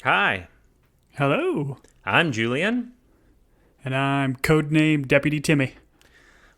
Hi, Hello, I'm Julian. and I'm codename Deputy Timmy.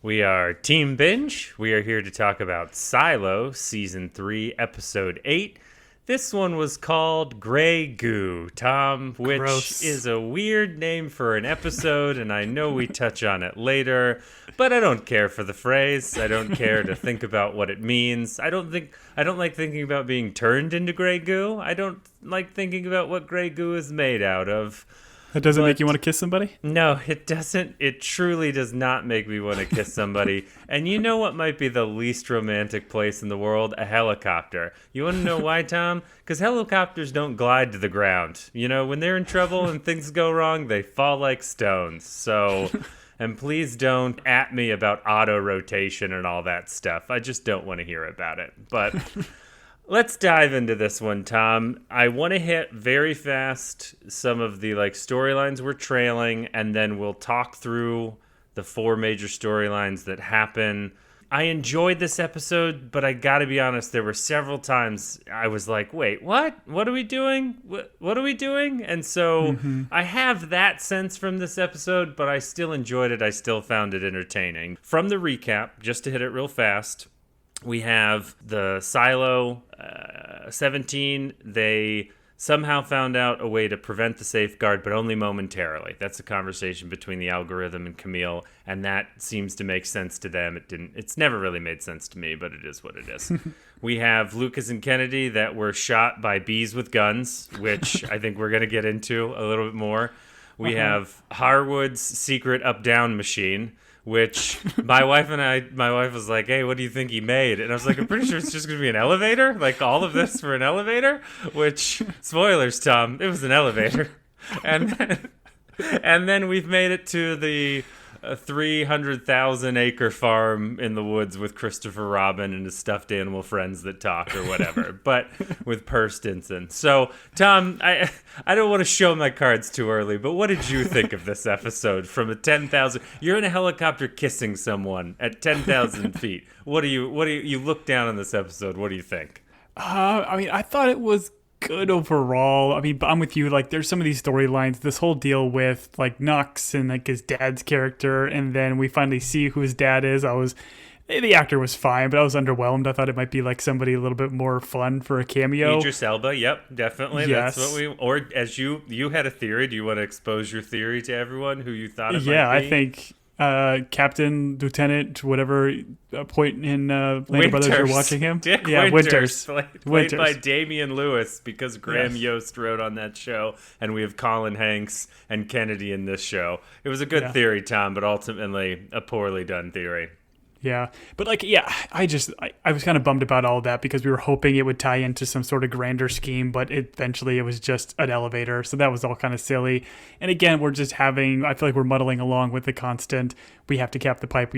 We are Team Binge. We are here to talk about Silo, Season 3, Episode 8. This one was called Grey Goo, Tom, which Gross. is a weird name for an episode, and I know we touch on it later, but I don't care for the phrase. I don't care to think about what it means. I don't like thinking about being turned into grey goo. I don't like thinking about what grey goo is made out of. That doesn't make But you want to kiss somebody? no, it doesn't. It truly does not make me want to kiss somebody. And you know what might be the least romantic place in the world? A helicopter. You want to know why, Tom? Because helicopters don't glide to the ground. You know, when they're in trouble and things go wrong, they fall like stones. So, and please don't at me about auto rotation and all that stuff. I just don't want to hear about it. But let's dive into this one, Tom. I want to hit very fast some of the storylines we're trailing, and then we'll talk through the four major storylines that happen. I enjoyed this episode, but I gotta be honest, there were several times I was like, wait, what? What are we doing? What are we doing? And so I have that sense from this episode, but I still enjoyed it. I still found it entertaining. From the recap, just to hit it real fast, we have the Silo 17. They somehow found out a way to prevent the safeguard, but only momentarily. That's a conversation between the algorithm and Camille, and that seems to make sense to them. It's never really made sense to me, but it is what it is. We have Lucas and Kennedy that were shot by bees with guns, which I think we're going to get into a little bit more. We have Harwood's secret up-down machine, which my wife was like, hey, what do you think he made? And I was like, I'm pretty sure it's just going to be an elevator. Like all of this for an elevator, which, spoilers, Tom, it was an elevator. And then we've made it to the 300,000 acre farm in the woods with Christopher Robin and his stuffed animal friends that talk or whatever, but with Per Stinson. So, Tom, I don't want to show my cards too early, but what did you think of this episode from a 10,000? You're in a helicopter kissing someone at 10,000 feet. You look down on this episode. What do you think? I thought it was good overall. But I'm with you. There's some of these storylines, this whole deal with Nux and his dad's character, and then we finally see who his dad is. The actor was fine, but I was underwhelmed. I thought it might be somebody a little bit more fun for a cameo. Idris Elba, yep, definitely. Yes. That's what or as you had a theory. Do you want to expose your theory to everyone who you thought it might be? I think Captain, Lieutenant, whatever point in Band of Brothers you're watching him. Dick Winters. Played by Damian Lewis, because Graham Yost wrote on that show, and we have Colin Hanks and Kennedy in this show. It was a good theory, Tom, but ultimately a poorly done theory. Yeah. But I was kind of bummed about all of that because we were hoping it would tie into some sort of grander scheme, but eventually it was just an elevator. So that was all kind of silly. And again, I feel like we're muddling along with the constant, we have to cap the pipe.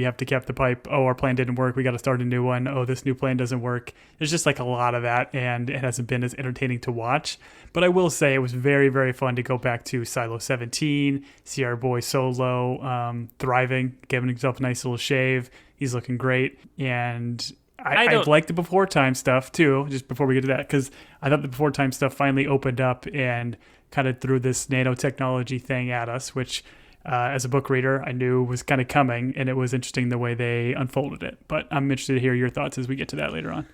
Oh, our plan didn't work. We got to start a new one. Oh, this new plan doesn't work. There's just a lot of that, and it hasn't been as entertaining to watch. But I will say it was very, very fun to go back to Silo 17, see our boy Solo thriving, giving himself a nice little shave. He's looking great, and I liked the before time stuff too, just before we get to that, because I thought the before time stuff finally opened up and kind of threw this nanotechnology thing at us, which as a book reader I knew was kind of coming, and it was interesting the way they unfolded it. But I'm interested to hear your thoughts as we get to that later on.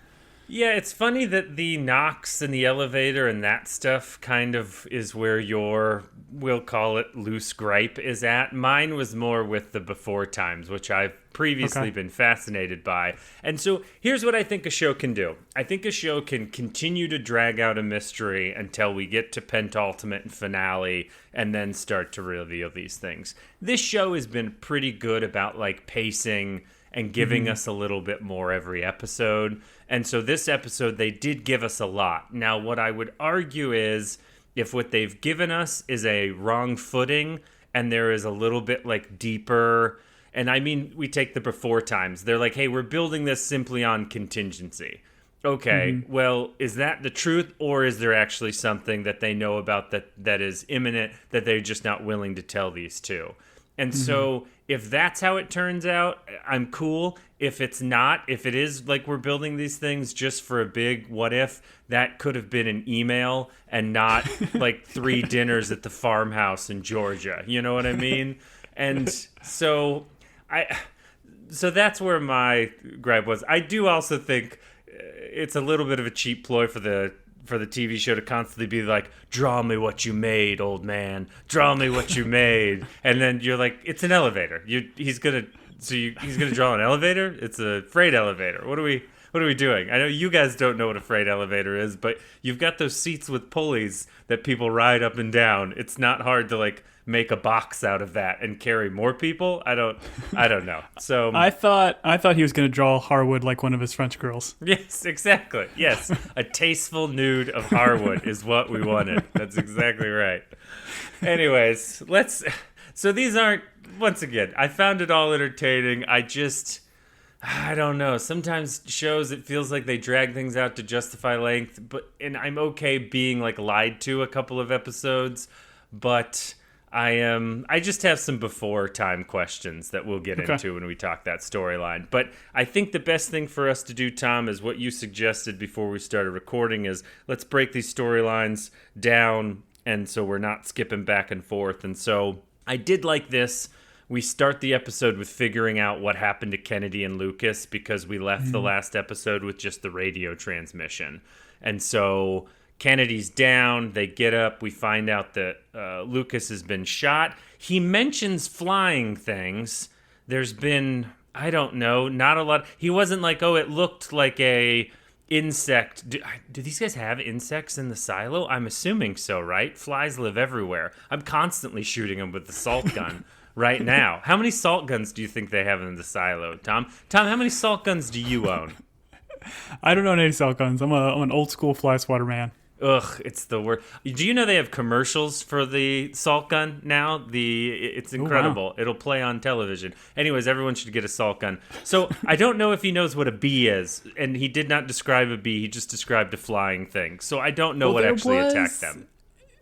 Yeah, it's funny that the knocks and the elevator and that stuff kind of is where your, we'll call it, loose gripe is at. Mine was more with the before times, which I've previously been fascinated by. And so here's what I think a show can do. I think a show can continue to drag out a mystery until we get to pentultimate and finale, and then start to reveal these things. This show has been pretty good about pacing and giving us a little bit more every episode. And so this episode, they did give us a lot. Now, what I would argue is, if what they've given us is a wrong footing, and there is a little bit deeper, and I mean, we take the before times. They're hey, we're building this simply on contingency. Okay, well, is that the truth, or is there actually something that they know about that is imminent that they're just not willing to tell these two? And so if that's how it turns out, I'm cool. If it's not, if it is like we're building these things just for a big what if, that could have been an email and not like 3 dinners at the farmhouse in Georgia. You know what I mean? And so that's where my gripe was. I do also think it's a little bit of a cheap ploy for the TV show to constantly be like, draw me what you made, old man. Draw me what you made. And then you're like, it's an elevator. He's gonna draw an elevator? It's a freight elevator. What are we doing? I know you guys don't know what a freight elevator is, but you've got those seats with pulleys that people ride up and down. It's not hard to like make a box out of that and carry more people. I don't know. So I thought he was going to draw Harwood like one of his French girls. Yes, exactly. Yes, a tasteful nude of Harwood is what we wanted. That's exactly right. Anyways, so these aren't, once again, I found it all entertaining. I don't know. Sometimes shows, it feels like they drag things out to justify length, and I'm okay being like lied to a couple of episodes, but I just have some before time questions that we'll get into when we talk that storyline. But I think the best thing for us to do, Tom, is what you suggested before we started recording, is let's break these storylines down, and so we're not skipping back and forth. And so I did like this. We start the episode with figuring out what happened to Kennedy and Lucas, because we left the last episode with just the radio transmission. And so Kennedy's down, they get up, we find out that Lucas has been shot. He mentions flying things. There's been, I don't know, not a lot. He wasn't like, oh, it looked like a insect. Do these guys have insects in the silo? I'm assuming so, right? Flies live everywhere. I'm constantly shooting them with the salt gun right now. How many salt guns do you think they have in the silo, Tom? Tom, how many salt guns do you own? I don't own any salt guns. I'm an old school fly swatter man. Ugh, it's the worst. Do you know they have commercials for the salt gun now? It's incredible. Oh, wow. It'll play on television. Anyways, everyone should get a salt gun. So I don't know if he knows what a bee is, and he did not describe a bee. He just described a flying thing. So I don't know what actually attacked them.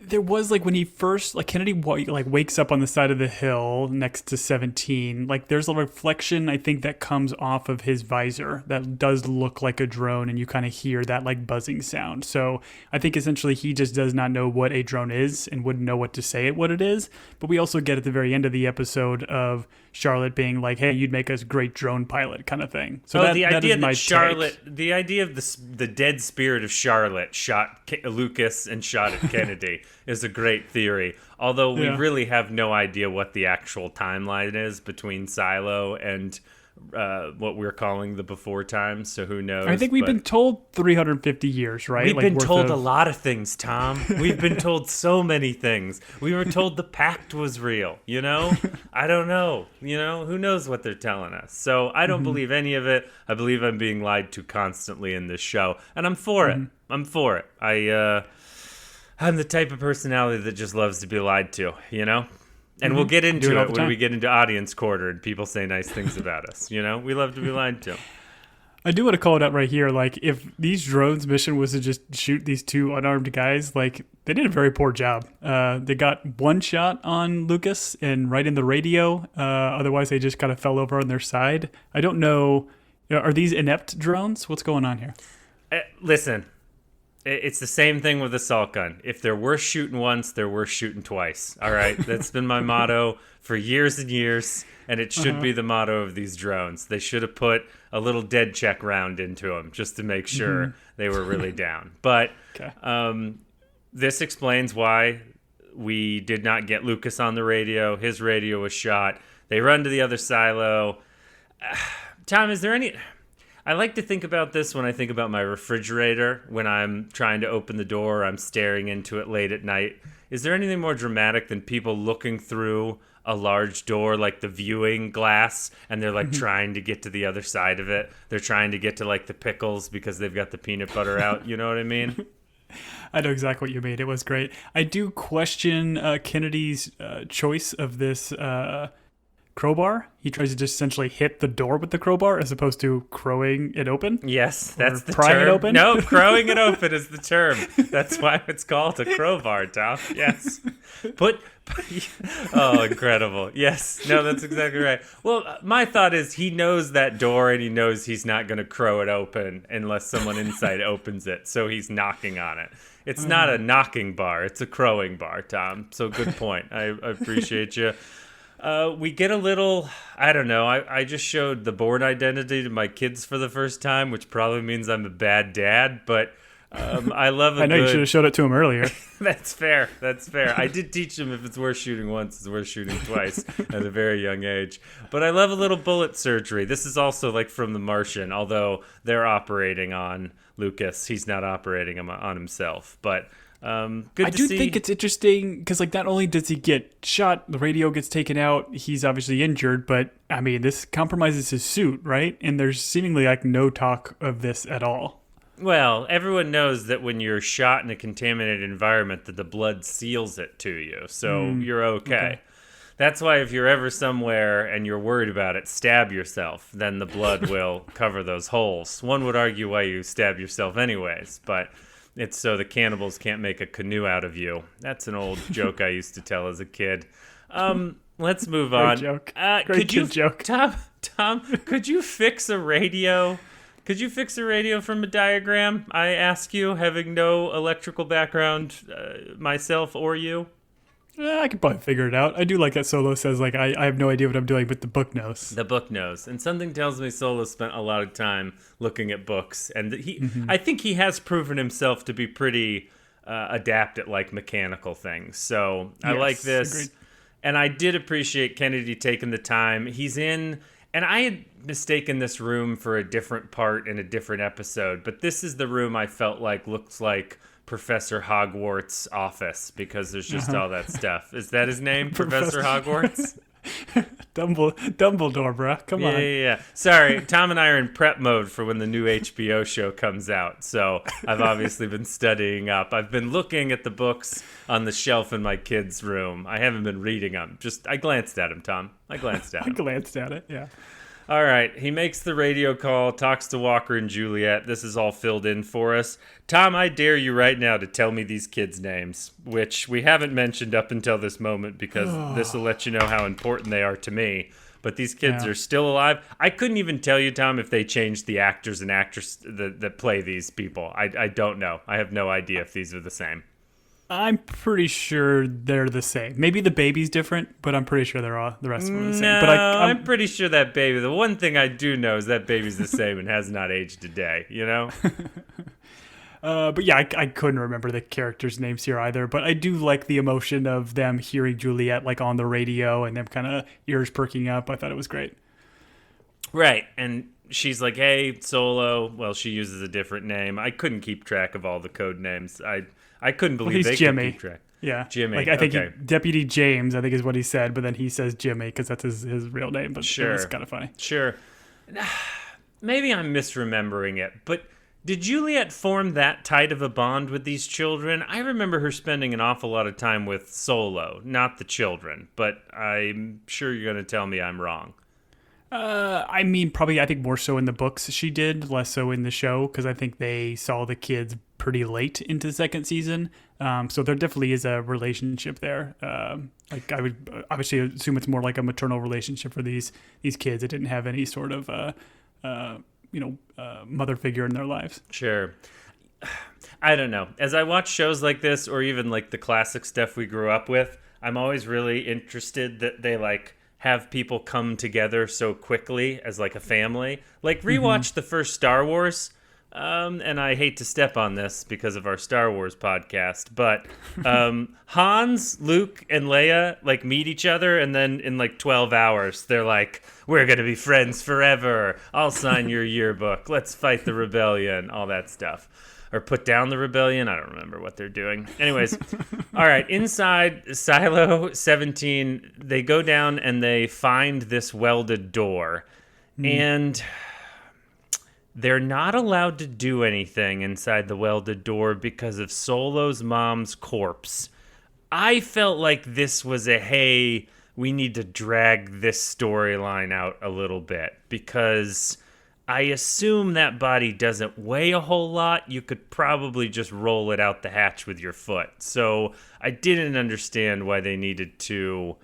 There was, like, when he first, like, Kennedy, like, wakes up on the side of the hill next to 17, like, there's a reflection, I think, that comes off of his visor that does look like a drone, and you kind of hear that, like, buzzing sound. So I think, essentially, he just does not know what a drone is and wouldn't know what to say what it is. But we also get at the very end of the episode of Charlotte being like, hey, you'd make us a great drone pilot kind of thing. So the idea that Charlotte, the idea of the dead spirit of Charlotte shot Lucas and shot at Kennedy is a great theory. Although we really have no idea what the actual timeline is between Silo and what we're calling the before time, so who knows? I think we've been told 350 years, right? We've been told a lot of things, Tom. We've been told so many things. We were told the pact was real, you know? I don't know, you know? Who knows what they're telling us? So I don't believe any of it. I believe I'm being lied to constantly in this show, and I'm for it. I'm for it. I'm the type of personality that just loves to be lied to, you know? And we'll get into it when we get into audience quarter and people say nice things about us. You know, we love to be lied to. I do want to call it out right here. Like, if these drones' mission was to just shoot these 2 unarmed guys, like, they did a very poor job. They got 1 shot on Lucas and right in the radio. Otherwise, they just kind of fell over on their side. I don't know. Are these inept drones? What's going on here? Listen. It's the same thing with the salt gun. If they're worth shooting once, they're worth shooting twice. All right? That's been my motto for years and years, and it should be the motto of these drones. They should have put a little dead check round into them just to make sure they were really down. But this explains why we did not get Lucas on the radio. His radio was shot. They run to the other silo. Tom, is there any... I like to think about this when I think about my refrigerator, when I'm trying to open the door, I'm staring into it late at night. Is there anything more dramatic than people looking through a large door, like the viewing glass, and they're like trying to get to the other side of it? They're trying to get to like the pickles because they've got the peanut butter out. You know what I mean? I know exactly what you mean. It was great. I do question Kennedy's choice of this crowbar. He tries to just essentially hit the door with the crowbar as opposed to crowing it open. Yes, that's the prying term. it open? No, crowing it open is the term. That's why it's called a crowbar, Tom. Yes. Oh, incredible. Yes. No, that's exactly right. Well, my thought is he knows that door and he knows he's not going to crow it open unless someone inside opens it. So he's knocking on it. It's not a knocking bar. It's a crowing bar, Tom. So good point. I appreciate you. We get a little, I don't know, I just showed the born identity to my kids for the first time, which probably means I'm a bad dad, but I love a I know good... you should have showed it to him earlier. That's fair. I did teach him if it's worth shooting once, it's worth shooting twice at a very young age. But I love a little bullet surgery. This is also like from The Martian, although they're operating on Lucas. He's not operating on himself, but... good I to do see. think it's interesting because, like, not only does he get shot, the radio gets taken out, he's obviously injured, but I mean, this compromises his suit, right? And there's seemingly like no talk of this at all. Well, everyone knows that when you're shot in a contaminated environment, that the blood seals it to you, so you're okay. That's why if you're ever somewhere and you're worried about it, stab yourself. Then the blood will cover those holes. One would argue why you stab yourself anyways, but it's so the cannibals can't make a canoe out of you. That's an old joke I used to tell as a kid. Let's move on. Joke. Could you, joke. Tom, could you fix a radio? Could you fix a radio from a diagram? I ask you, having no electrical background myself or you. I could probably figure it out. I do like that Solo says, like, I have no idea what I'm doing, but the book knows. The book knows. And something tells me Solo spent a lot of time looking at books. And I think he has proven himself to be pretty adept at, like, mechanical things. So I like this. Agreed. And I did appreciate Kennedy taking the time. He's in... And I had mistaken this room for a different part in a different episode. But this is the room I felt like looks like Professor Hogwarts' office because there's just all that stuff. Is that his name? Professor Hogwarts? Dumbledore, bruh. Come on. Yeah. Sorry, Tom and I are in prep mode for when the new HBO show comes out. So I've obviously been studying up. I've been looking at the books on the shelf in my kid's room. I haven't been reading them. I glanced at them, Tom. I glanced at them. I glanced at it, yeah. All right, he makes the radio call, talks to Walker and Juliet. This is all filled in for us. Tom, I dare you right now to tell me these kids' names, which we haven't mentioned up until this moment because this will let you know how important they are to me. But these kids are still alive. I couldn't even tell you, Tom, if they changed the actors and actresses that play these people. I don't know. I have no idea if these are the same. I'm pretty sure they're the same. Maybe the baby's different, but I'm pretty sure they're all the rest of them are the same. No, But I'm pretty sure that baby. The one thing I do know is that baby's the same and has not aged a day. You know. But yeah, I couldn't remember the characters' names here either. But I do like the emotion of them hearing Juliet like on the radio and them kind of ears perking up. I thought it was great. Right, and she's like, "Hey, Solo." Well, she uses a different name. I couldn't keep track of all the code names. I couldn't believe they Jimmy. could keep track. Yeah, Jimmy. Like I think okay. Deputy James, I think is what he said, but then he says Jimmy because that's his real name. But Sure. it was kind of funny. Sure. Maybe I'm misremembering it, but did Juliet form that tight of a bond with these children? I remember her spending an awful lot of time with Solo, not the children, but I'm sure you're going to tell me I'm wrong. I mean, probably I think more so in the books she did, less so in the show, because I think they saw the kids pretty late into the second season. So there definitely is a relationship there. Like I would obviously assume it's more like a maternal relationship for these kids that didn't have any sort of mother figure in their lives. Sure. I don't know. As I watch shows like this, or even like the classic stuff we grew up with, I'm always really interested that they like have people come together so quickly as like a family. Like rewatch the first Star Wars. And I hate to step on this because of our Star Wars podcast, but Hans, Luke, and Leia like meet each other, and then in like 12 hours, they're like, "We're gonna be friends forever. I'll sign your yearbook. Let's fight the rebellion." All that stuff. Or put down the rebellion. I don't remember what they're doing. Anyways, all right. Inside Silo 17, they go down and they find this welded door. And they're not allowed to do anything inside the welded door because of Solo's mom's corpse. I felt like this was a, hey, we need to drag this storyline out a little bit, because I assume that body doesn't weigh a whole lot. You could probably just roll it out the hatch with your foot. So I didn't understand why they needed to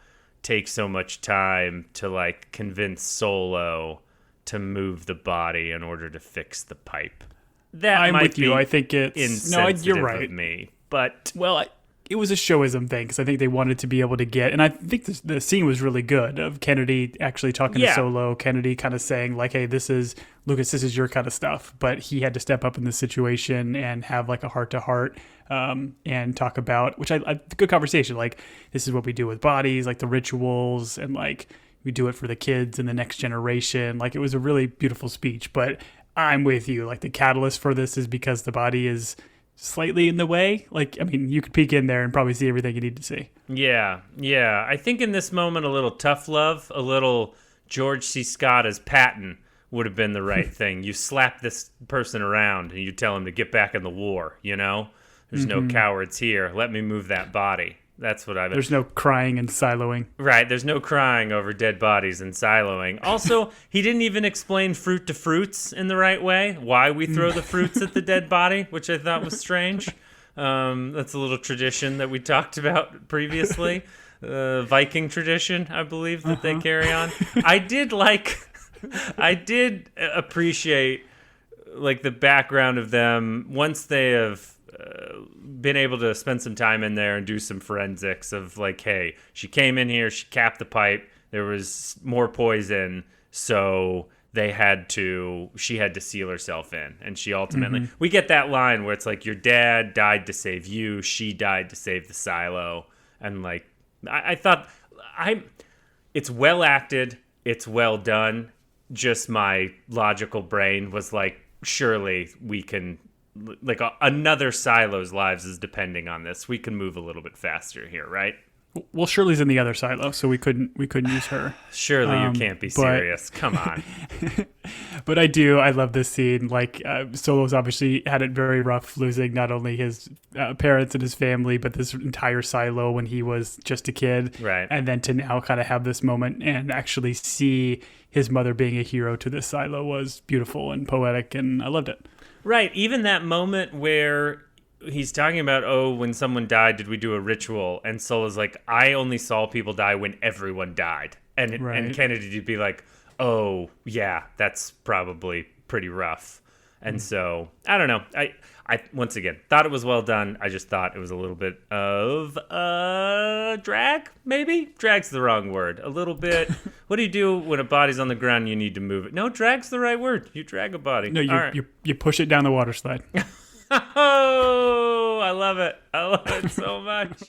take so much time to like convince Solo to move the body in order to fix the pipe. That I'm might with you. be I think it's insensitive you're right. of me, but It was a showism thing because I think they wanted to be able to get, and I think the scene was really good of Kennedy actually talking to Solo. Kennedy kind of saying like, "Hey, this is Lucas. This is your kind of stuff," but he had to step up in the situation and have like a heart to heart and talk about, which I good conversation. Like, this is what we do with bodies, like the rituals, and like we do it for the kids and the next generation. Like, it was a really beautiful speech. But I'm with you. Like, the catalyst for this is because the body is slightly in the way. Like, I mean, you could peek in there and probably see everything you need to see. Yeah. I think in this moment, a little tough love, a little George C. Scott as Patton would have been the right thing. You slap this person around and you tell him to get back in the war, you know? There's no cowards here. Let me move that body. That's what I've... There's no crying and siloing. Right, there's no crying over dead bodies and siloing. Also, he didn't even explain fruit to fruits in the right way, why we throw the fruits at the dead body, which I thought was strange. That's a little tradition that we talked about previously. Viking tradition, I believe, that they carry on. I did appreciate like the background of them once they have been able to spend some time in there and do some forensics of like, hey, she came in here, she capped the pipe, there was more poison, so she had to seal herself in, and she ultimately we get that line where it's like, your dad died to save you, she died to save the silo. And like I thought it's well acted, it's well done. Just my logical brain was like, surely we can, like, another silo's lives is depending on this. We can move a little bit faster here, right? Well, Shirley's in the other silo, so we couldn't use her. Surely you can't be serious. Come on. But I love this scene. Like, Solo's obviously had it very rough, losing not only his parents and his family, but this entire silo when he was just a kid. Right. And then to now kind of have this moment and actually see his mother being a hero to this silo was beautiful and poetic, and I loved it. Right. Even that moment where he's talking about, when someone died, did we do a ritual? And Solo's like, I only saw people die when everyone died. And Kennedy would be like, oh, yeah, that's probably pretty rough. And so, I don't know. I once again, thought it was well done. I just thought it was a little bit of drag, maybe? Drag's the wrong word. A little bit. What do you do when a body's on the ground and you need to move it? No, drag's the right word. You drag a body. No, you push it down the water slide. Oh, I love it. I love it so much.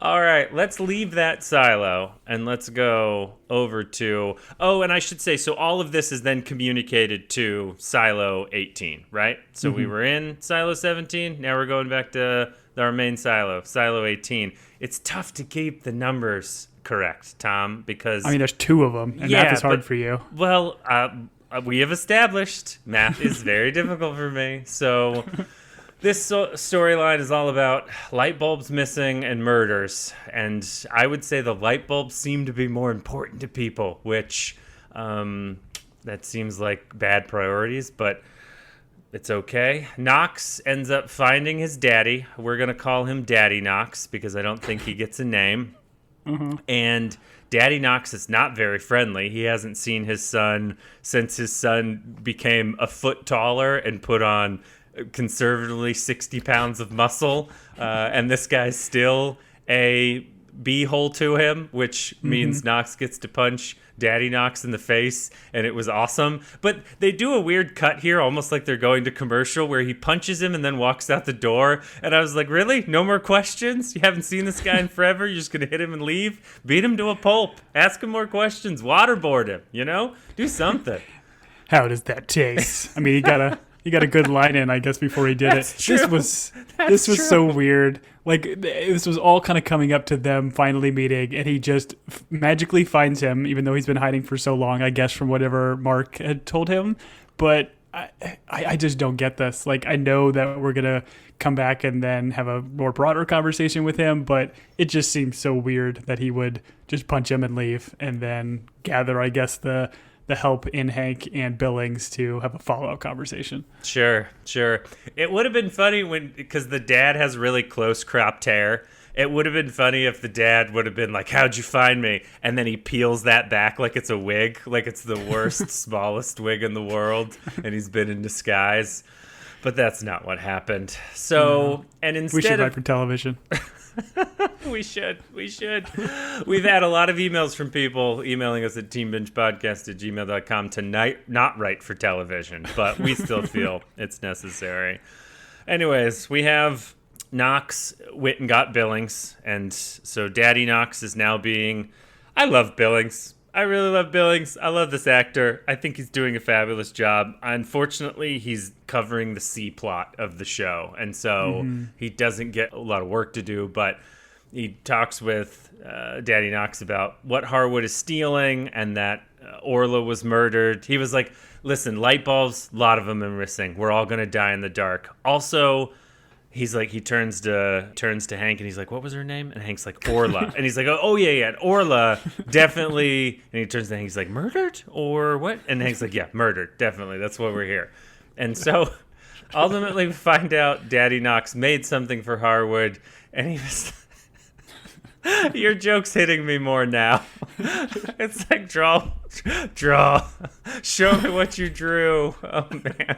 All right, let's leave that silo and let's go over to... Oh, and I should say, so all of this is then communicated to Silo 18, right? So we were in Silo 17, now we're going back to our main silo, Silo 18. It's tough to keep the numbers correct, Tom, because... I mean, there's two of them, and math is hard for you. Well, we have established math is very difficult for me, so... This storyline is all about light bulbs missing and murders, and I would say the light bulbs seem to be more important to people, which that seems like bad priorities, but it's okay. Knox ends up finding his daddy. We're going to call him Daddy Knox because I don't think he gets a name. And Daddy Knox is not very friendly. He hasn't seen his son since his son became a foot taller and put on conservatively 60 pounds of muscle, and this guy's still a b-hole to him, which means Knox gets to punch Daddy Knox in the face, and it was awesome. But they do a weird cut here, almost like they're going to commercial, where he punches him and then walks out the door, and I was like, really? No more questions? You haven't seen this guy in forever? You're just gonna hit him and leave? Beat him to a pulp. Ask him more questions. Waterboard him, you know? Do something. How does that taste? I mean, you gotta He got a good line in, I guess, before he did That's it. true. This was so weird. Like, this was all kind of coming up to them finally meeting, and he just magically finds him, even though he's been hiding for so long, I guess, from whatever Mark had told him. But I just don't get this. Like, I know that we're going to come back and then have a more broader conversation with him, but it just seems so weird that he would just punch him and leave and then gather, I guess, the help in Hank and Billings to have a follow-up conversation. Sure. It would have been funny because the dad has really close cropped hair. It would have been funny if the dad would have been like, "How'd you find me?" And then he peels that back like it's a wig, like it's the worst, smallest wig in the world, and he's been in disguise. But that's not what happened. So, and instead we should write for television. We should. We've had a lot of emails from people emailing us at teambingepodcast@gmail.com to not write for television, but we still feel it's necessary. Anyways, we have Knox went and got Billings, and so Daddy Knox is now being... I love Billings. I really love Billings. I love this actor. I think he's doing a fabulous job. Unfortunately, he's covering the C plot of the show, and so he doesn't get a lot of work to do, but he talks with Daddy Knox about what Harwood is stealing and that Orla was murdered. He was like, listen, light bulbs, a lot of them are missing. We're all going to die in the dark. Also... He's like, he turns to Hank and he's like, what was her name? And Hank's like, Orla. And he's like, oh yeah, Orla, definitely. And he turns to Hank, he's like, murdered or what? And Hank's like, yeah, murdered, definitely. That's why we're here. And so ultimately we find out Daddy Knox made something for Harwood, and he was... Your joke's hitting me more now. It's like, draw. Show me what you drew. Oh, man.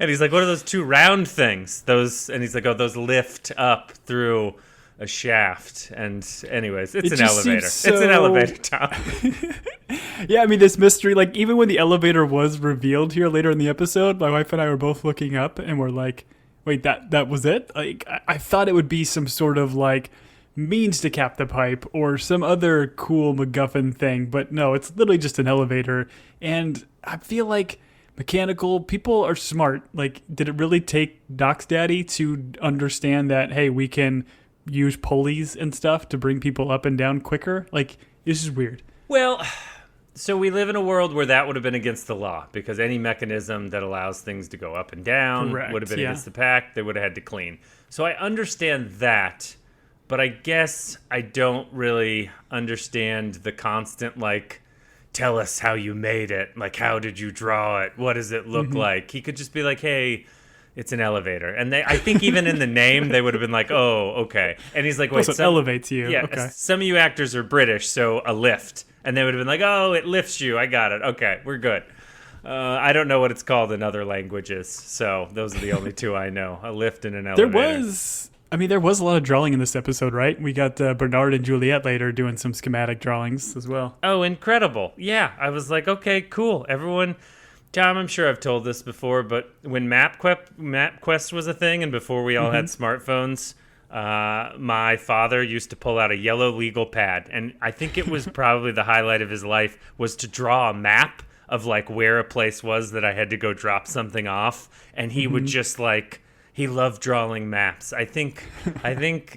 And he's like, what are those two round things? And he's like, oh, those lift up through a shaft. And anyways, it's an elevator. It's an elevator, Tom. Yeah, I mean, this mystery, like, even when the elevator was revealed here later in the episode, my wife and I were both looking up and we're like, wait, that was it? Like, I thought it would be some sort of, like, means to cap the pipe or some other cool MacGuffin thing. But no, it's literally just an elevator. And I feel like mechanical people are smart. Like, did it really take Doc's daddy to understand that, hey, we can use pulleys and stuff to bring people up and down quicker? Like, this is weird. Well, so we live in a world where that would have been against the law, because any mechanism that allows things to go up and down would have been against the pact. They would have had to clean. So I understand that, but I guess I don't really understand the constant, like, tell us how you made it. Like, how did you draw it? What does it look like? He could just be like, hey, it's an elevator. And I think even in the name, they would have been like, oh, okay. And he's like, wait, it elevates you. Yeah, okay. Some of you actors are British, so a lift. And they would have been like, oh, it lifts you. I got it. Okay, we're good. I don't know what it's called in other languages, so those are the only two I know. A lift and an elevator. There was a lot of drawing in this episode, right? We got Bernard and Juliet later doing some schematic drawings as well. Oh, incredible. Yeah, I was like, okay, cool. Everyone, Tom, I'm sure I've told this before, but when MapQuest was a thing and before we all had smartphones, my father used to pull out a yellow legal pad, and I think it was probably the highlight of his life was to draw a map of like where a place was that I had to go drop something off, and he would just like... He loved drawing maps. I think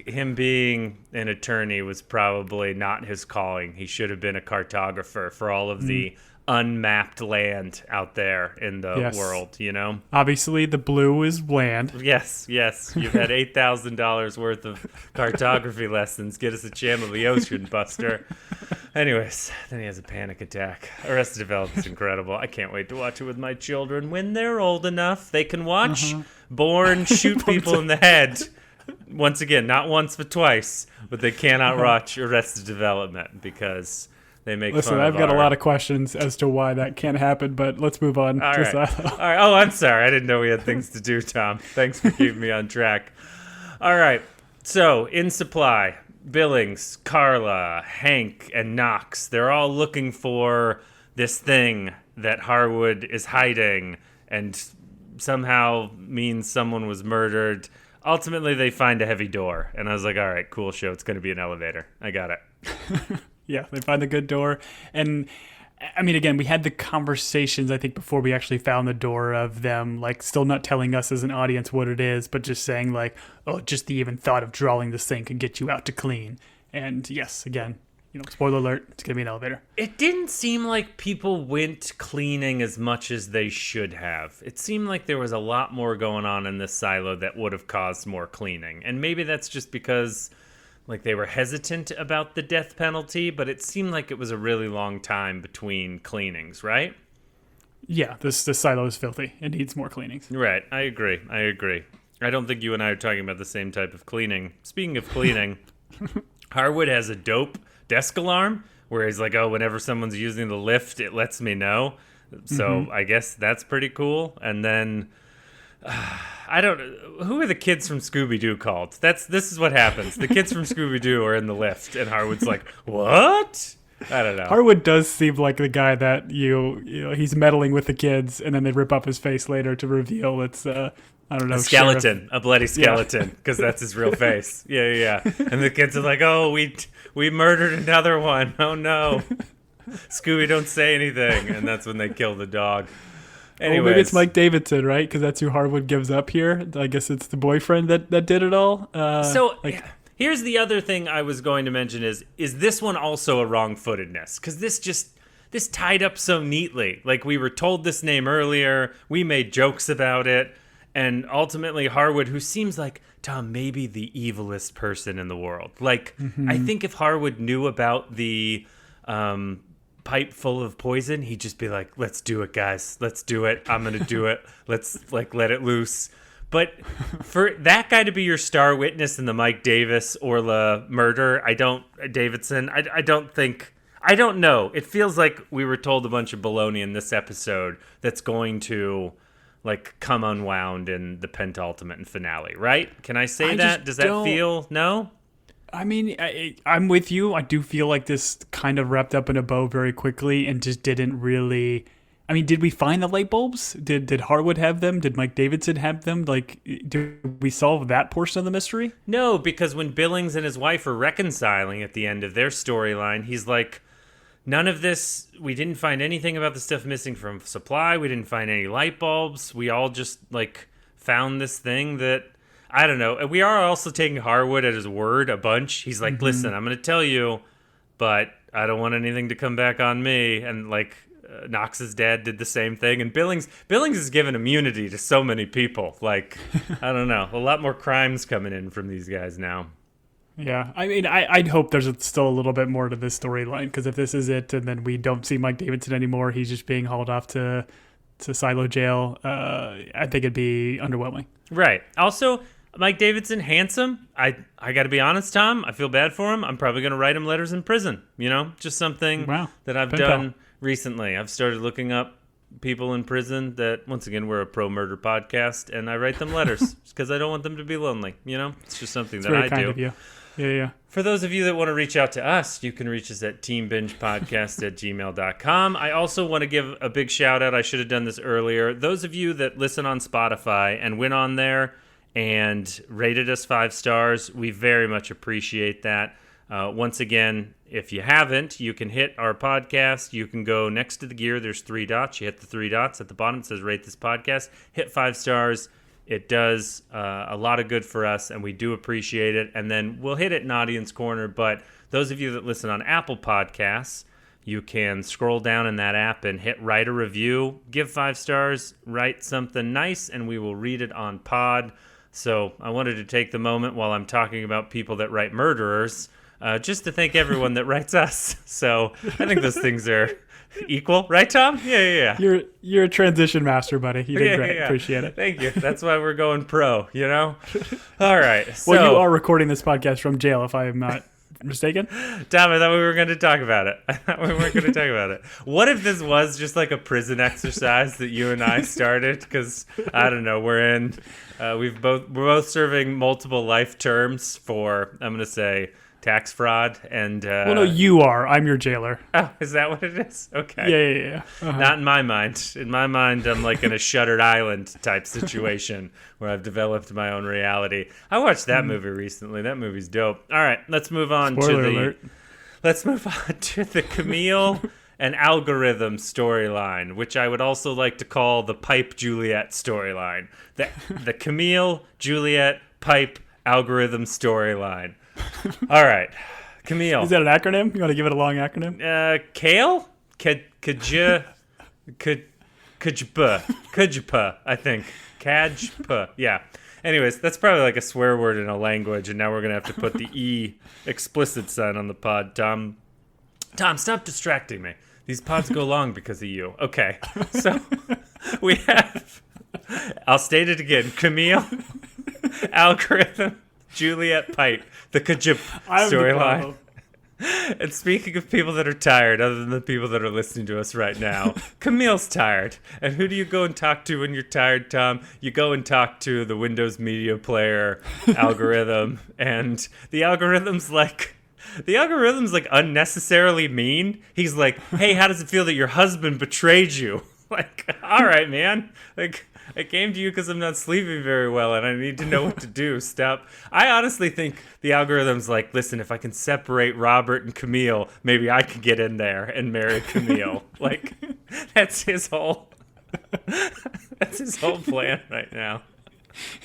him being an attorney was probably not his calling. He should have been a cartographer for all of the unmapped land out there in the world, you know? Obviously, the blue is land. Yes. You've had $8,000 worth of cartography lessons. Get us a channel of the ocean, Buster. Anyways, then he has a panic attack. Arrested Development's incredible. I can't wait to watch it with my children when they're old enough. They can watch Bourne shoot people in the head. Once again, not once but twice. But they cannot watch Arrested Development because they make Listen, fun of I've got a lot of questions as to why that can't happen, but let's move on. All right. Oh, I'm sorry. I didn't know we had things to do, Tom. Thanks for keeping me on track. All right. So, in supply, Billings, Carla, Hank, and Knox, they're all looking for this thing that Harwood is hiding and somehow means someone was murdered. Ultimately, they find a heavy door. And I was like, all right, cool show. It's going to be an elevator. I got it. Yeah, they find a good door. And I mean, again, we had the conversations, I think, before we actually found the door of them, like, still not telling us as an audience what it is, but just saying, like, oh, just the even thought of drawing this thing could get you out to clean. And yes, again, spoiler alert, it's going to be an elevator. It didn't seem like people went cleaning as much as they should have. It seemed like there was a lot more going on in this silo that would have caused more cleaning. And maybe that's just because like they were hesitant about the death penalty, but it seemed like it was a really long time between cleanings, right? Yeah, this silo is filthy. It needs more cleanings. Right, I agree. I don't think you and I are talking about the same type of cleaning. Speaking of cleaning, Harwood has a dope desk alarm where he's like, oh, whenever someone's using the lift, it lets me know. So I guess that's pretty cool. And then who are the kids from Scooby-Doo called? This is what happens. The kids from Scooby-Doo are in the lift and Harwood's like, what? I don't know. Harwood does seem like the guy that he's meddling with the kids and then they rip up his face later to reveal it's I don't know, a skeleton, a bloody skeleton, because that's his real face. Yeah. And the kids are like, oh, we murdered another one. Oh no. Scooby, don't say anything. And that's when they kill the dog. Anyways. Maybe it's Mike Davidson, right? Because that's who Harwood gives up here. I guess it's the boyfriend that did it all. Here's the other thing I was going to mention is this one also a wrong-footedness? Because this tied up so neatly. Like, we were told this name earlier. We made jokes about it. And ultimately, Harwood, who seems like, Tom, maybe the evilest person in the world. Like, I think if Harwood knew about the pipe full of poison, he'd just be like, let's do it, guys. Let's do it. I'm going to do it. Let's, let it loose. But for that guy to be your star witness in the Mike Davis Orla murder, I don't know. It feels like we were told a bunch of baloney in this episode that's going to come unwound in the pentultimate and finale, right? Can I say that? Does that feel no? I mean, I'm with you. I do feel like this kind of wrapped up in a bow very quickly and just didn't really. I mean, did we find the light bulbs? Did Harwood have them? Did Mike Davidson have them? Did we solve that portion of the mystery? No, because when Billings and his wife are reconciling at the end of their storyline, he's like, none of this, we didn't find anything about the stuff missing from supply. We didn't find any light bulbs. We all just, found this thing that, I don't know. We are also taking Harwood at his word a bunch. He's like, listen, I'm going to tell you, but I don't want anything to come back on me. And, Knox's dad did the same thing. And Billings is given immunity to so many people. I don't know. A lot more crimes coming in from these guys now. Yeah, I mean, I'd hope there's still a little bit more to this storyline, because if this is it and then we don't see Mike Davidson anymore, he's just being hauled off to Silo jail, I think it'd be underwhelming. Right. Also, Mike Davidson, handsome. I got to be honest, Tom, I feel bad for him. I'm probably going to write him letters in prison, just something that I've done recently. I've started looking up people in prison that, once again, we're a pro-murder podcast, and I write them letters because I don't want them to be lonely, It's just something that I do. Kind of you. Yeah. For those of you that want to reach out to us, you can reach us at teambingepodcast@gmail.com. I also want to give a big shout out. I should have done this earlier. Those of you that listen on Spotify and went on there and rated us 5 stars, we very much appreciate that. Once again, if you haven't, you can hit our podcast. You can go next to the gear. There's 3 dots. You hit the 3 dots at the bottom. It says rate this podcast. Hit 5 stars. It does a lot of good for us, and we do appreciate it. And then we'll hit it in Audience Corner. But those of you that listen on Apple Podcasts, you can scroll down in that app and hit write a review. Give 5 stars. Write something nice, and we will read it on pod. So I wanted to take the moment while I'm talking about people that write murderers, just to thank everyone that writes us. So I think those things are equal, right, Tom? Yeah. You're a transition master, buddy. You did great. Yeah. Appreciate it. Thank you. That's why we're going pro, All right. So, well, you are recording this podcast from jail, if I am not mistaken. Tom, I thought we were going to talk about it. What if this was just like a prison exercise that you and I started? Because, I don't know, we're both serving multiple life terms for, I'm going to say, tax fraud and well, no, you are. I'm your jailer. Oh, is that what it is? Okay. Yeah. Uh-huh. Not in my mind. In my mind, I'm like in a Shuttered Island type situation where I've developed my own reality. I watched that movie recently. That movie's dope. All right, let's move on Spoiler alert. Let's move on to the Camille an algorithm storyline, which I would also like to call the Pipe Juliet storyline. The Camille Juliet Pipe algorithm storyline. All right, Camille. Is that an acronym? You want to give it a long acronym? Kale? Kajpa, I think. Kajpa, yeah. Anyways, that's probably like a swear word in a language, and now we're going to have to put the E explicit sign on the pod. Tom, stop distracting me. These pods go long because of you. Okay, so we have, I'll state it again, Camille, algorithm, Juliet Pipe, the Kajip storyline. And speaking of people that are tired, other than the people that are listening to us right now, Camille's tired. And who do you go and talk to when you're tired, Tom? You go and talk to the Windows Media Player algorithm. And the algorithm's like unnecessarily mean. He's like, hey, how does it feel that your husband betrayed you? Like, all right, man. Like, I came to you because I'm not sleeping very well and I need to know what to do. Stop. I honestly think the algorithm's like, listen, if I can separate Robert and Camille, maybe I could get in there and marry Camille. Like, that's his whole plan right now.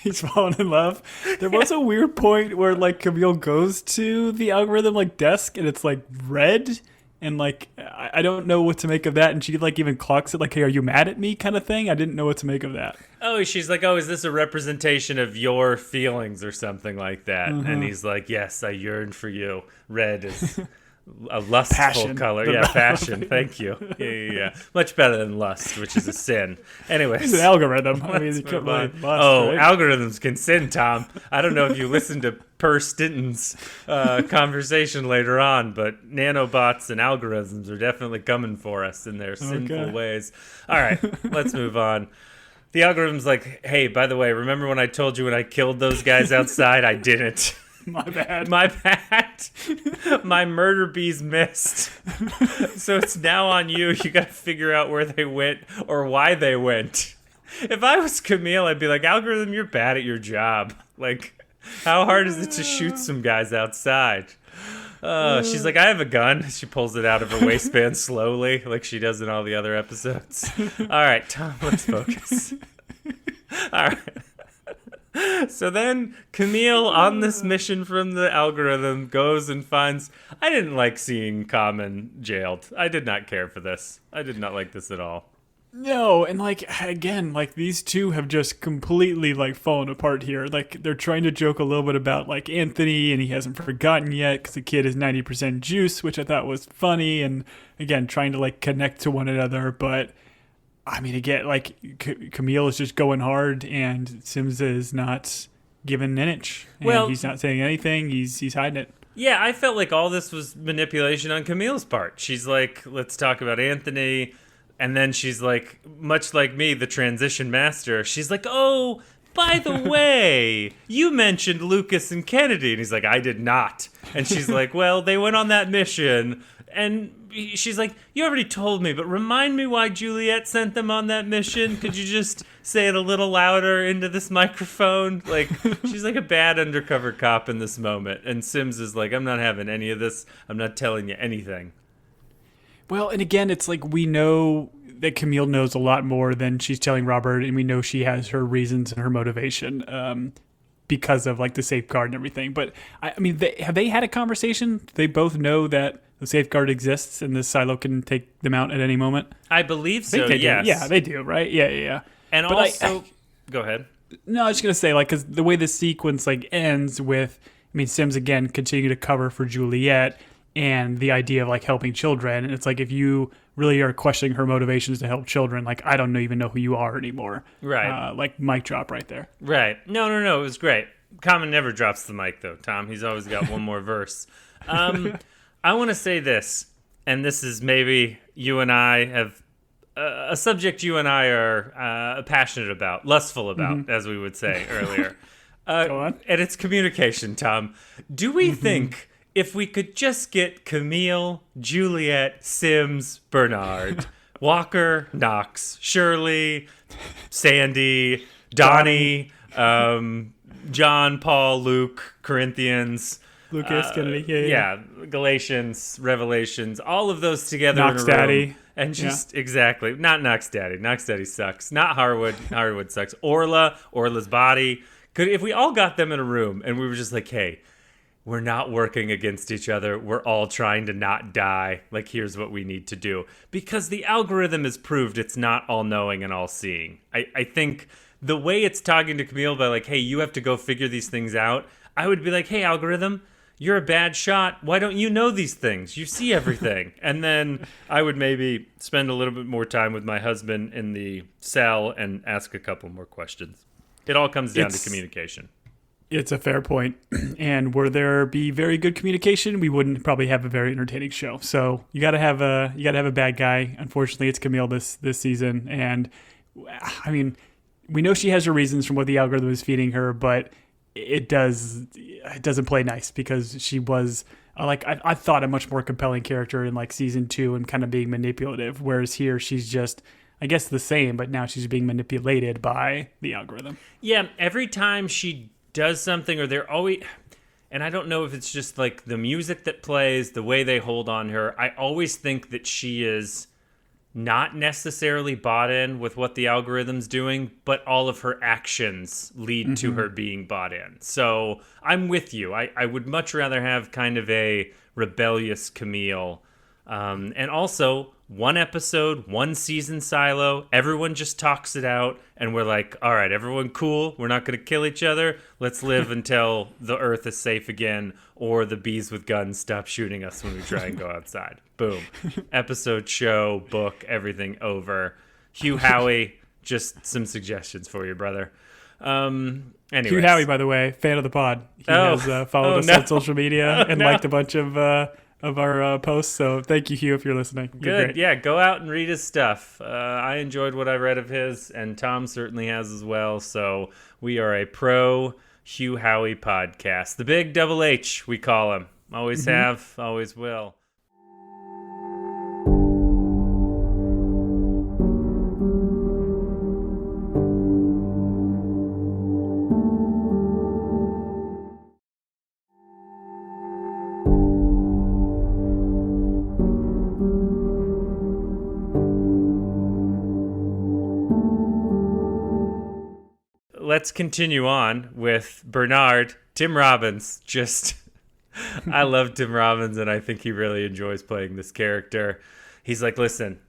He's falling in love. There was a weird point where like Camille goes to the algorithm like desk and it's like red. And, like, I don't know what to make of that. And she, like, even clocks it, like, hey, are you mad at me kind of thing? I didn't know what to make of that. Oh, she's like, oh, is this a representation of your feelings or something like that? Mm-hmm. And he's like, yes, I yearn for you. Red is a lustful passion. Color. Yeah, passion. Thank you. Yeah. Much better than lust, which is a sin. Anyways. It's an algorithm. I mean, you can't really lust, right? Algorithms can sin, Tom. I don't know if you listened to Per Stinton's conversation later on, but nanobots and algorithms are definitely coming for us in their sinful ways. All right, let's move on. The algorithm's like, hey, by the way, remember when I told you when I killed those guys outside? I didn't. My bad. My murder bees missed. So it's now on you. You got to figure out where they went or why they went. If I was Camille, I'd be like, algorithm, you're bad at your job. Like, how hard is it to shoot some guys outside? She's like, I have a gun. She pulls it out of her waistband slowly, like she does in all the other episodes. All right, Tom, let's focus. All right. So then Camille, on this mission from the algorithm, goes and finds... I didn't like seeing Common jailed. I did not care for this. I did not like this at all. No, and like again, like these two have just completely like fallen apart here. Like they're trying to joke a little bit about like Anthony, and he hasn't forgotten yet because the kid is 90% juice, which I thought was funny. And again, trying to like connect to one another. But I mean, again, like Camille is just going hard, and Sims is not giving an inch. And he's not saying anything. He's hiding it. Yeah, I felt like all this was manipulation on Camille's part. She's like, let's talk about Anthony. And then she's like, much like me, the transition master, she's like, oh, by the way, you mentioned Lucas and Kennedy. And he's like, I did not. And she's like, well, they went on that mission. And she's like, you already told me, but remind me why Juliet sent them on that mission. Could you just say it a little louder into this microphone? Like, she's like a bad undercover cop in this moment. And Sims is like, I'm not having any of this. I'm not telling you anything. Well, and again, it's like we know that Camille knows a lot more than she's telling Robert, and we know she has her reasons and her motivation because of like the safeguard and everything. But I mean, have they had a conversation? They both know that the safeguard exists and this silo can take them out at any moment. I believe so. Yes. Yeah, they do. Right? Yeah. And but also, go ahead. No, I was just gonna say like because the way the sequence like ends with, I mean, Sims again continue to cover for Juliet. And the idea of like helping children, and it's like if you really are questioning her motivations to help children, like I don't even know who you are anymore. Right. Like mic drop right there. Right. No. It was great. Common never drops the mic though, Tom. He's always got one more verse. I want to say this, and this is maybe you and I have a subject you and I are passionate about, lustful about, as we would say earlier. Go on. And it's communication, Tom. Do we think if we could just get Camille, Juliet, Sims, Bernard, Walker, Knox, Shirley, Sandy, Donnie, John, Paul, Luke, Corinthians, Lucas, Kennedy. Yeah. Galatians, Revelations, all of those together Knox in a room. Daddy. And just exactly, not Knox Daddy. Knox Daddy sucks. Not Harwood. Harwood sucks. Orla's body. If we all got them in a room and we were just like, hey, we're not working against each other. We're all trying to not die. Like, here's what we need to do. Because the algorithm has proved it's not all-knowing and all-seeing. I think the way it's talking to Camille by like, hey, you have to go figure these things out, I would be like, hey, algorithm, you're a bad shot. Why don't you know these things? You see everything. And then I would maybe spend a little bit more time with my husband in the cell and ask a couple more questions. It all comes down to communication. It's a fair point. And were there be very good communication, we wouldn't probably have a very entertaining show. So you gotta have a bad guy. Unfortunately, it's Camille this season. And I mean, we know she has her reasons from what the algorithm is feeding her, but it doesn't play nice because she was I thought a much more compelling character in like season 2 and kind of being manipulative. Whereas here she's just, I guess, the same, but now she's being manipulated by the algorithm. Yeah, every time she does something, or they're always, and I don't know if it's just like the music that plays, the way they hold on her, I always think that she is not necessarily bought in with what the algorithm's doing, but all of her actions lead to her being bought in. So I'm with you. I would much rather have kind of a rebellious Camille. And also, one episode, one season silo, everyone just talks it out, and we're like, all right, everyone cool, we're not going to kill each other, let's live until the earth is safe again, or the bees with guns stop shooting us when we try and go outside. Boom. Episode, show, book, everything over. Hugh Howey, just some suggestions for you, brother. Anyways. Hugh Howey, by the way, fan of the pod. He has followed us on social media and liked a bunch of our posts. So thank you, Hugh, if you're listening. You're good. Great. Yeah, go out and read his stuff. I enjoyed what I read of his, and Tom certainly has as well. So we are a pro Hugh Howey podcast. The big double H, we call him. Always have, always will. Let's continue on with Bernard. Tim Robbins, I love Tim Robbins, and I think he really enjoys playing this character. He's like, listen,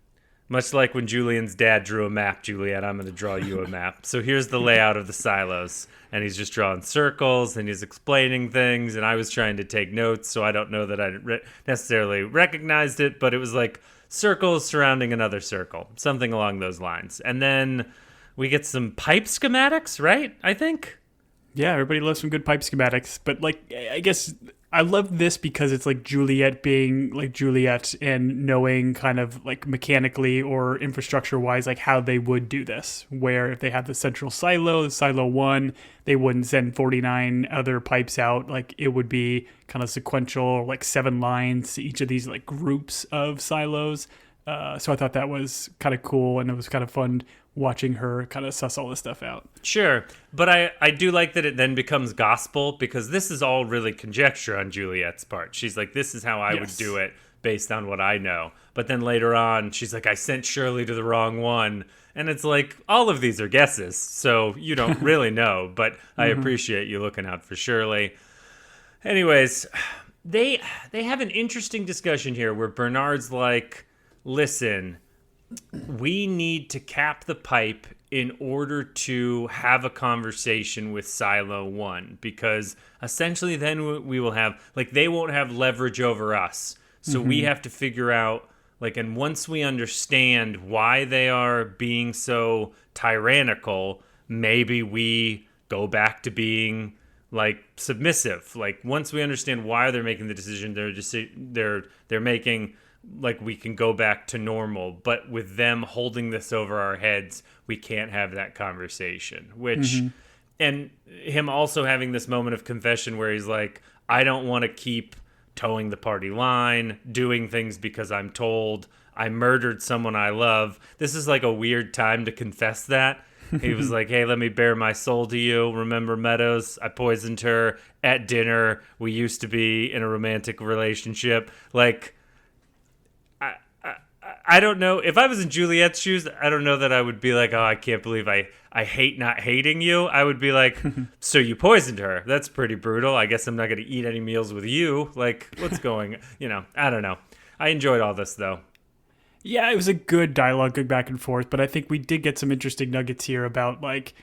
much like when Julian's dad drew a map, Juliet, I'm going to draw you a map. So here's the layout of the silos. And he's just drawing circles, and he's explaining things, and I was trying to take notes, so I don't know that I necessarily recognized it, but it was like circles surrounding another circle, something along those lines. And then we get some pipe schematics, right? I think. Yeah, everybody loves some good pipe schematics. But, like, I guess I love this because it's, like, Juliet being, like, Juliet and knowing kind of, like, mechanically or infrastructure-wise, like, how they would do this. Where if they had the central silo, silo 1, they wouldn't send 49 other pipes out. Like, it would be kind of sequential, like, 7 lines to each of these, like, groups of silos. So I thought that was kind of cool, and it was kind of fun watching her kind of suss all this stuff out. Sure, but I do like that it then becomes gospel, because this is all really conjecture on Juliet's part. She's like, this is how I would do it based on what I know. But then later on, she's like, I sent Shirley to the wrong one. And it's like, all of these are guesses, so you don't really know. But I appreciate you looking out for Shirley. Anyways, they have an interesting discussion here where Bernard's like, listen, we need to cap the pipe in order to have a conversation with Silo 1, because essentially then we will have, like, they won't have leverage over us. So we have to figure out, like, and once we understand why they are being so tyrannical, maybe we go back to being, like, submissive. Like, once we understand why they're making the decision they're making, like, we can go back to normal. But with them holding this over our heads, we can't have that conversation. Which, and him also having this moment of confession where he's like, I don't want to keep towing the party line, doing things because I'm told. I murdered someone I love. This is like a weird time to confess that. He was like, hey, let me bare my soul to you. Remember Meadows? I poisoned her at dinner. We used to be in a romantic relationship. Like, I don't know. If I was in Juliet's shoes, I don't know that I would be like, oh, I can't believe I hate not hating you. I would be like, so you poisoned her. That's pretty brutal. I guess I'm not going to eat any meals with you. Like, what's going, I don't know. I enjoyed all this, though. Yeah, it was a good dialogue, good back and forth, but I think we did get some interesting nuggets here about, like,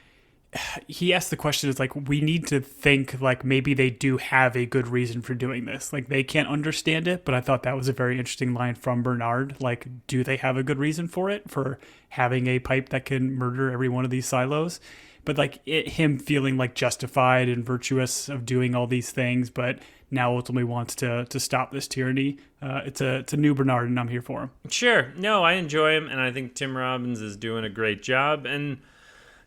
he asked the question is like, we need to think like maybe they do have a good reason for doing this. Like they can't understand it, but I thought that was a very interesting line from Bernard. Like, do they have a good reason for it, for having a pipe that can murder every one of these silos? But like him feeling like justified and virtuous of doing all these things, but now ultimately wants to stop this tyranny. It's a new Bernard, and I'm here for him. Sure. No, I enjoy him, and I think Tim Robbins is doing a great job. And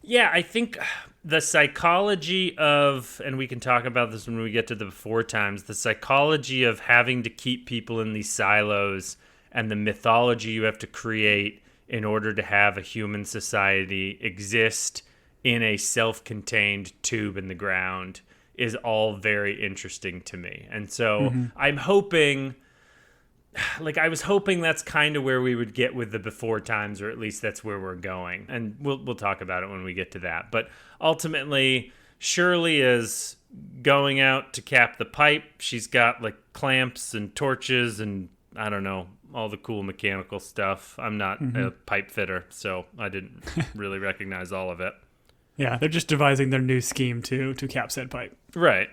yeah, I think the psychology of, and we can talk about this when we get to the before times, the psychology of having to keep people in these silos and the mythology you have to create in order to have a human society exist in a self-contained tube in the ground is all very interesting to me. And so I'm hoping... Like, I was hoping that's kind of where we would get with the before times, or at least that's where we're going. And we'll talk about it when we get to that. But ultimately, Shirley is going out to cap the pipe. She's got, like, clamps and torches and, I don't know, all the cool mechanical stuff. I'm not a pipe fitter, so I didn't really recognize all of it. Yeah, they're just devising their new scheme to cap said pipe. Right.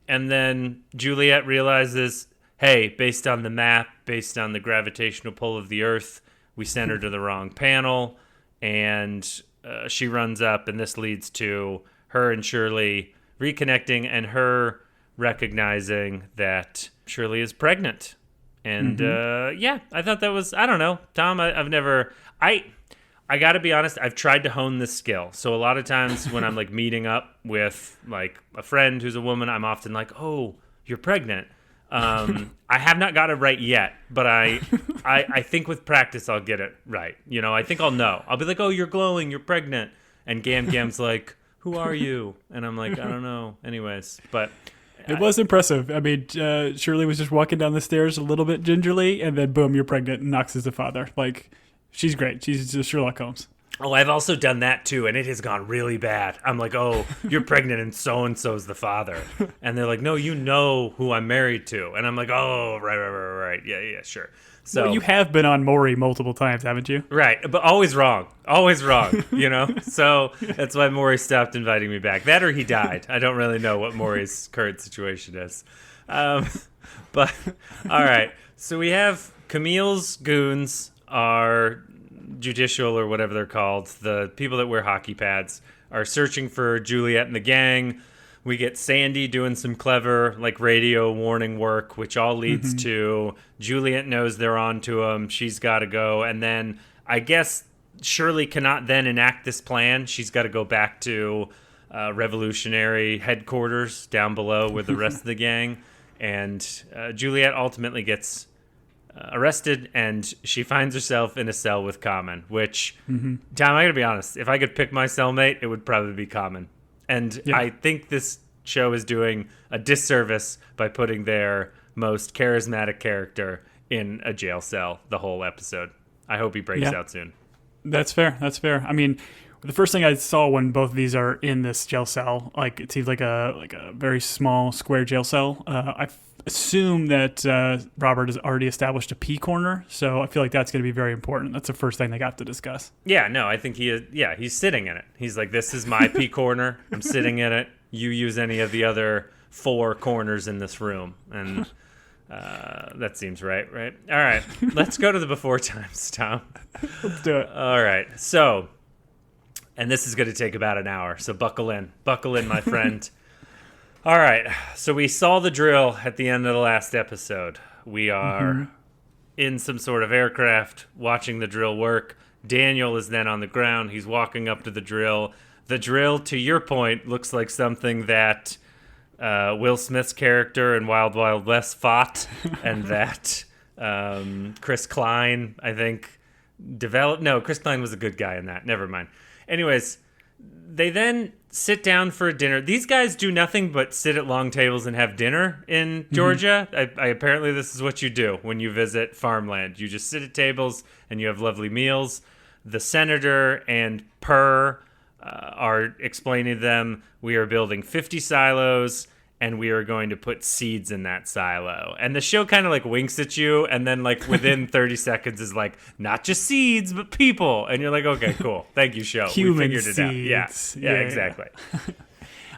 And then Juliet realizes... hey, based on the map, based on the gravitational pull of the Earth, we sent her to the wrong panel, and she runs up, and this leads to her and Shirley reconnecting and her recognizing that Shirley is pregnant. And yeah, I thought that was, I don't know, Tom, I got to be honest, I've tried to hone this skill. So a lot of times when I'm like meeting up with like a friend who's a woman, I'm often like, oh, you're pregnant. I have not got it right yet, but I think with practice I'll get it right. I think I'll know. I'll be like, oh, you're glowing, you're pregnant. And Gam Gam's like, who are you? And I'm like, I don't know. Anyways, but... It was impressive. I mean, Shirley was just walking down the stairs a little bit gingerly, and then boom, you're pregnant, and Knox is the father. Like, she's great. She's just Sherlock Holmes. Oh, I've also done that too, and it has gone really bad. I'm like, oh, you're pregnant and so-and-so's the father. And they're like, no, you know who I'm married to. And I'm like, oh, right. Yeah, sure. So well, you have been on Maury multiple times, haven't you? Right, but always wrong, So that's why Maury stopped inviting me back. That or he died. I don't really know what Maury's current situation is. But, all right. So we have Camille's goons are... judicial or whatever they're called, the people that wear hockey pads are searching for Juliet and the gang. We get Sandy doing some clever like radio warning work, which all leads to Juliet knows they're on to him. She's got to go. And then I guess Shirley cannot then enact this plan. She's got to go back to revolutionary headquarters down below with the rest of the gang. And Juliet ultimately gets arrested, and she finds herself in a cell with Common, which, Tom, I gotta be honest, if I could pick my cellmate, it would probably be Common. And yeah. I think this show is doing a disservice by putting their most charismatic character in a jail cell the whole episode. I hope he breaks out soon. That's fair. I mean, the first thing I saw when both of these are in this jail cell, like it seems like a very small square jail cell. I assume that Robert has already established a P corner, so I feel like that's going to be very important. That's the first thing they got to discuss. Yeah, no, I think he is. Yeah, he's sitting in it. He's like, this is my P corner. I'm sitting in it. You use any of the other 4 corners in this room. And that seems right? All right, let's go to the before times, Tom. Let's do it. All right, so, and this is going to take about an hour, so buckle in, my friend. All right, so we saw the drill at the end of the last episode. We are in some sort of aircraft watching the drill work. Daniel is then on the ground. He's walking up to the drill. The drill, to your point, looks like something that Will Smith's character in Wild Wild West fought, and that Chris Klein, I think, develop. No, Chris Klein was a good guy in that. Never mind. Anyways, they then sit down for a dinner. These guys do nothing but sit at long tables and have dinner in Georgia. I apparently this is what you do when you visit farmland. You just sit at tables and you have lovely meals. The senator and Purr are explaining to them, we are building 50 silos and we are going to put seeds in that silo. And the show kind of like winks at you, and then like within 30 seconds is like, not just seeds, but people. And you're like, okay, cool. Thank you, show. Human we figured it seeds. out. Yeah, exactly.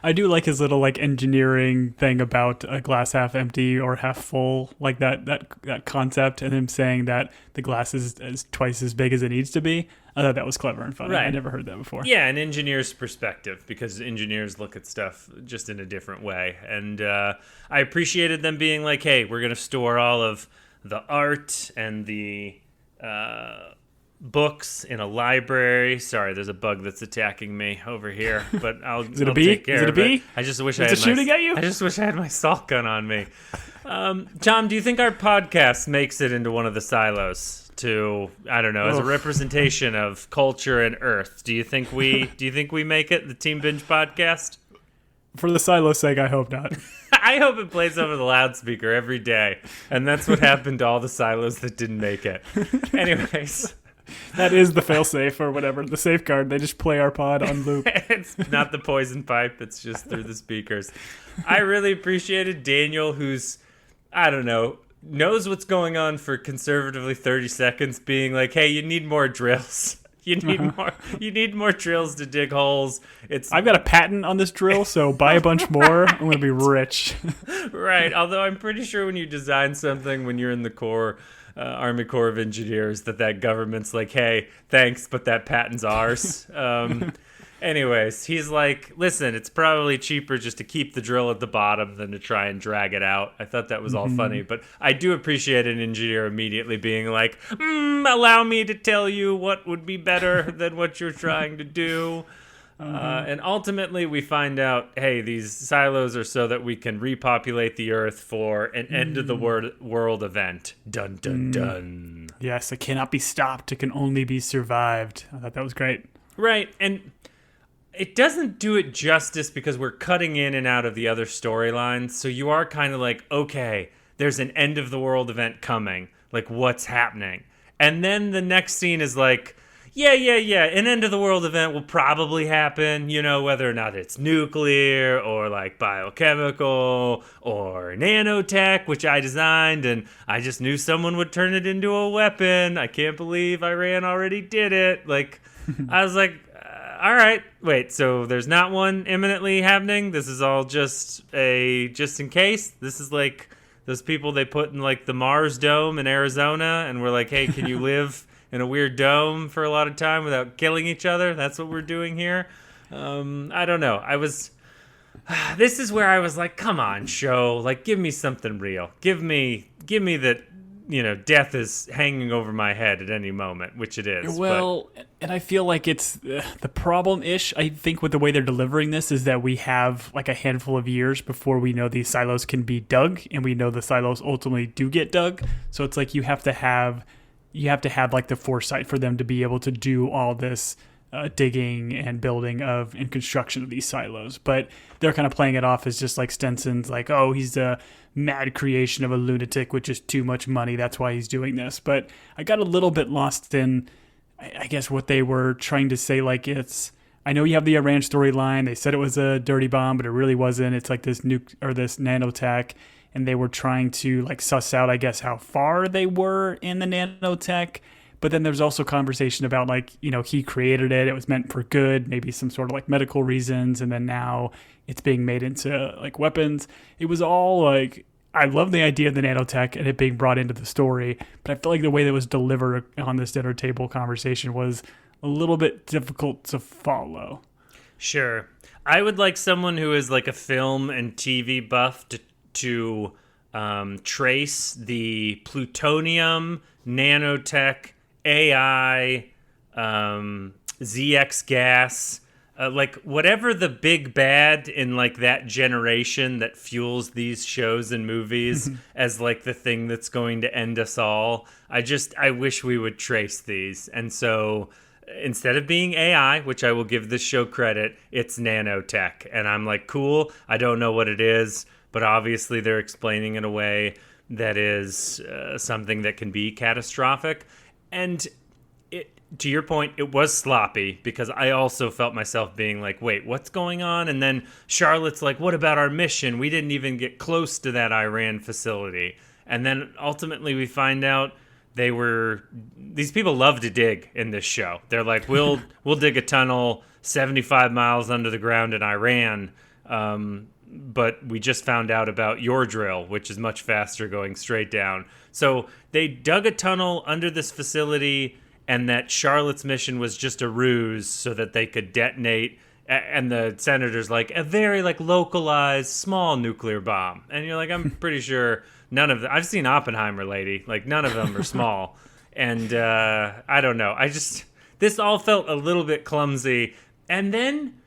I do like his little like engineering thing about a glass half empty or half full, like that concept, and him saying that the glass is twice as big as it needs to be. I thought that was clever and funny. Right. I never heard that before. Yeah, an engineer's perspective, because engineers look at stuff just in a different way. And I appreciated them being like, hey, we're going to store all of the art and the books in a library. Sorry, there's a bug that's attacking me over here, but I'll take care of it. I just wish I had shooting at you? I just wish I had my salt gun on me. Tom, do you think our podcast makes it into one of the silos? To, I don't know, as a representation of culture and Earth. Do you think we make it, the Team Binge podcast? For the silo's sake, I hope not. I hope it plays over the loudspeaker every day. And that's what happened to all the silos that didn't make it. Anyways. That is the failsafe or whatever, the safeguard. They just play our pod on loop. It's not the poison pipe, it's just through the speakers. I really appreciated Daniel, who's, I don't know, knows what's going on for conservatively 30 seconds, being like, hey, you need more drills. You need more drills to dig holes. I've got a patent on this drill, so buy a bunch more. I'm going to be rich. Right. Although I'm pretty sure when you design something, when you're in the Corps, Army Corps of Engineers, that government's like, hey, thanks, but that patent's ours. Anyways, he's like, listen, it's probably cheaper just to keep the drill at the bottom than to try and drag it out. I thought that was all funny, but I do appreciate an engineer immediately being like, allow me to tell you what would be better than what you're trying to do. And ultimately we find out, hey, these silos are so that we can repopulate the Earth for an end of the world event. Dun, dun, dun. Yes, it cannot be stopped. It can only be survived. I thought that was great. Right, and it doesn't do it justice because we're cutting in and out of the other storylines. So you are kind of like, okay, there's an end of the world event coming. Like, what's happening? And then the next scene is like, yeah. An end of the world event will probably happen, whether or not it's nuclear or like biochemical or nanotech, which I designed. And I just knew someone would turn it into a weapon. I can't believe Iran already did it. Like, I was like, all right, wait, so there's not one imminently happening? This is all just in case? This is like those people they put in like the Mars Dome in Arizona and we're like, hey, can you live in a weird dome for a lot of time without killing each other? That's what we're doing here. I don't know. This is where I was like, come on, show. Like, give me something real. Give me that, death is hanging over my head at any moment, which it is. Well, and I feel like it's the problem-ish, I think, with the way they're delivering this is that we have like a handful of years before we know these silos can be dug, and we know the silos ultimately do get dug. So it's like you have to have like the foresight for them to be able to do all this digging and building and construction of these silos. But they're kind of playing it off as just like Stenson's like, oh, he's a mad creation of a lunatic with just too much money. That's why he's doing this. But I got a little bit lost in, I guess, what they were trying to say. Like I know you have the Iran storyline. They said it was a dirty bomb, but it really wasn't. It's like this this nanotech. And they were trying to like suss out, I guess, how far they were in the nanotech. But then there's also conversation about like, he created it. It was meant for good, maybe some sort of like medical reasons. And then now it's being made into like weapons. It was all like, I love the idea of the nanotech and it being brought into the story. But I feel like the way that was delivered on this dinner table conversation was a little bit difficult to follow. Sure. I would like someone who is like a film and TV buff to trace the plutonium, nanotech, AI, ZX gas, like whatever the big bad in like that generation that fuels these shows and movies as like the thing that's going to end us all. I wish we would trace these. And so instead of being AI, which I will give this show credit, it's nanotech. And I'm like, cool. I don't know what it is, but obviously they're explaining in a way that is something that can be catastrophic. And to your point, it was sloppy because I also felt myself being like, wait, what's going on? And then Charlotte's like, what about our mission? We didn't even get close to that Iran facility. And then ultimately we find out these people love to dig in this show. They're like, we'll dig a tunnel 75 miles under the ground in Iran. But we just found out about your drill, which is much faster going straight down. So they dug a tunnel under this facility, and that Charlotte's mission was just a ruse so that they could detonate, and the senator's like, a very like localized small nuclear bomb. And you're like, I'm pretty sure none of them, I've seen Oppenheimer, lady, like none of them are small. And I don't know. This all felt a little bit clumsy. And then,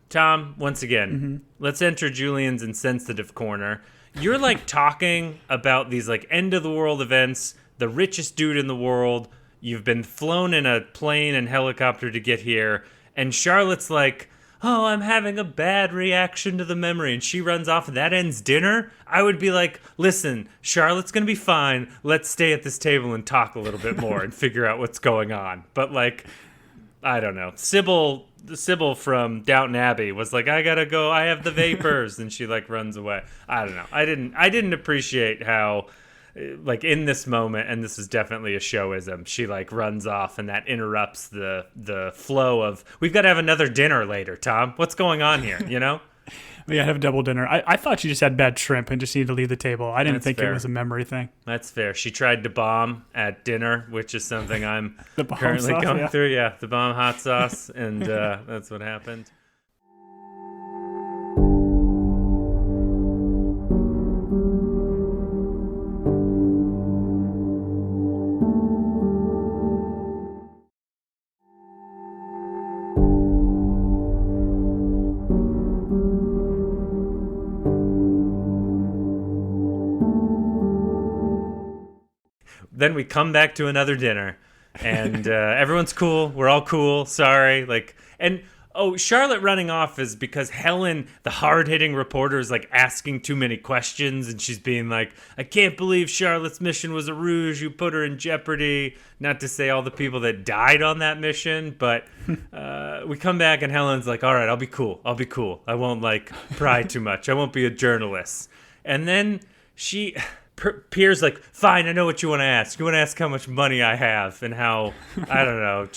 Tom, once again, let's enter Julian's insensitive corner. You're like talking about these like end of the world events, the richest dude in the world. You've been flown in a plane and helicopter to get here. And Charlotte's like, oh, I'm having a bad reaction to the memory. And she runs off and that ends dinner. I would be like, listen, Charlotte's going to be fine. Let's stay at this table and talk a little bit more and figure out what's going on. But like, I don't know. Sybil from Downton Abbey was like, I got to go. I have the vapors. And she like runs away. I don't know. I didn't appreciate how, like in this moment, and this is definitely a showism, she like runs off and that interrupts the flow of, we've got to have another dinner later, Tom. What's going on here, you know? Yeah, have double dinner. I thought she just had bad shrimp and just needed to leave the table. I didn't think it was a memory thing. That's fair. She tried to bomb at dinner, which is something I'm currently sauce, going through. Yeah, the bomb hot sauce, and that's what happened. Then we come back to another dinner, and everyone's cool. We're all cool. Sorry, Charlotte running off is because Helen, the hard-hitting reporter, is like asking too many questions, and she's being like, I can't believe Charlotte's mission was a ruse. You put her in jeopardy. Not to say all the people that died on that mission, but we come back, and Helen's like, all right, I'll be cool. I won't like pry too much. I won't be a journalist. And then Pierre's like, fine, I know what you want to ask. You want to ask how much money I have and how, I don't know,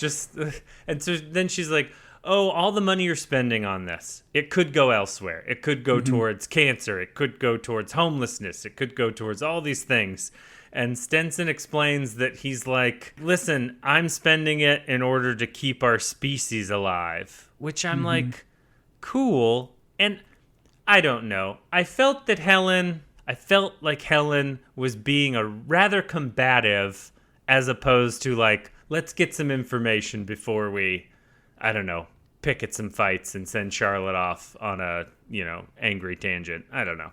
and so then she's like, oh, all the money you're spending on this, it could go elsewhere. It could go towards cancer. It could go towards homelessness. It could go towards all these things. And Stenson explains that he's like, listen, I'm spending it in order to keep our species alive, which I'm like, cool. And I don't know. I felt like Helen was being a rather combative as opposed to like, let's get some information before we, I don't know, pick at some fights and send Charlotte off on a, angry tangent. I don't know.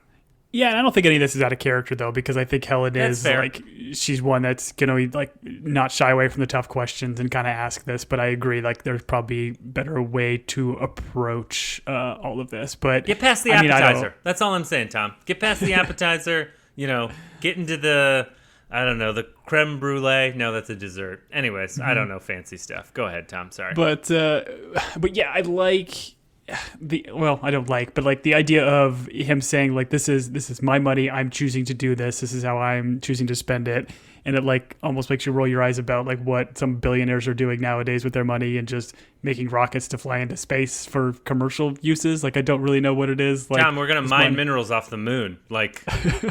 Yeah, and I don't think any of this is out of character, though, because I think Helen is, fair. like, she's one that's going to, like, not shy away from the tough questions and kind of ask this. But I agree, like, there's probably a better way to approach all of this. But get past the appetizer. That's all I'm saying, Tom. Get past the appetizer, get into the, I don't know, the creme brulee. No, that's a dessert. Anyways, I don't know fancy stuff. Go ahead, Tom. Sorry. But yeah, I like... I don't like, but like the idea of him saying like, this is my money. I'm choosing to do this. This is how I'm choosing to spend it. And it like almost makes you roll your eyes about like what some billionaires are doing nowadays with their money and just making rockets to fly into space for commercial uses. Like, I don't really know what it is. Like, Tom, we're going to mine minerals off the moon. Like,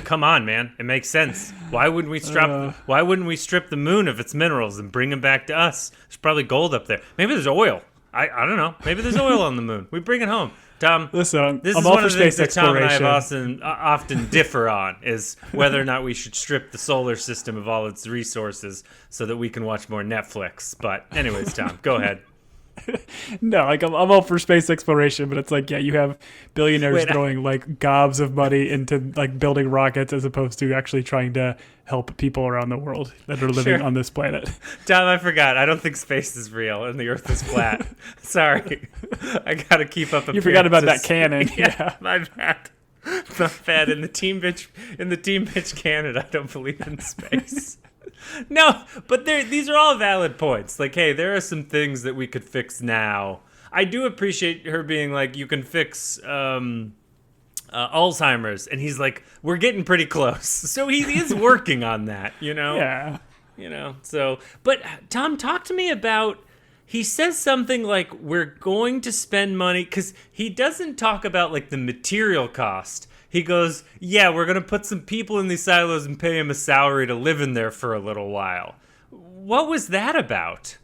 come on, man. It makes sense. Why wouldn't we strip the moon of its minerals and bring them back to us? There's probably gold up there. Maybe there's oil. I don't know. Maybe there's oil on the moon. We bring it home. Tom, listen, this I'm is all one for of the things that space Tom and I exploration. have often differ on, is whether or not we should strip the solar system of all its resources so that we can watch more Netflix. But anyways, Tom, go ahead. No, like I'm all for space exploration, but it's like, yeah, you have billionaires Wait, throwing like gobs of money into like building rockets as opposed to actually trying to help people around the world that are living Sure. on this planet. Tom, I forgot. I don't think space is real and the Earth is flat. Sorry. I gotta keep up. You forgot about that appearances. canon. Yeah. My bad. My bad. In the team bitch canon, I don't believe in space. No, but these are all valid points. Like, hey, there are some things that we could fix now. I do appreciate her being like, you can fix Alzheimer's, and he's like, we're getting pretty close. So he is working on that, you know? Yeah. You know, so, but Tom, talk to me about, he says something like, we're going to spend money, because he doesn't talk about like the material cost. He goes, yeah, we're going to put some people in these silos and pay them a salary to live in there for a little while. What was that about?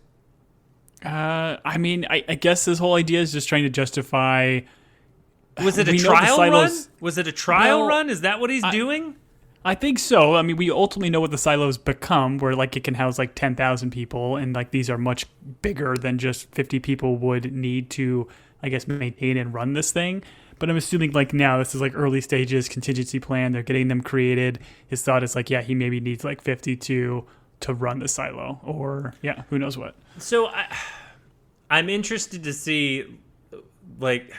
I mean, I guess this whole idea is just trying to justify. Was it a We know the trial run? silos- Was it a trial Well, run? Is that what he's doing? I think so. I mean, we ultimately know what the silos become, where like it can house like 10,000 people, and like these are much bigger than just 50 people would need to, I guess, maintain and run this thing. But I'm assuming like now this is like early stages, contingency plan. They're getting them created. His thought is like, yeah, he maybe needs like 52 to run the silo, or yeah, who knows what. So I'm interested to see, like,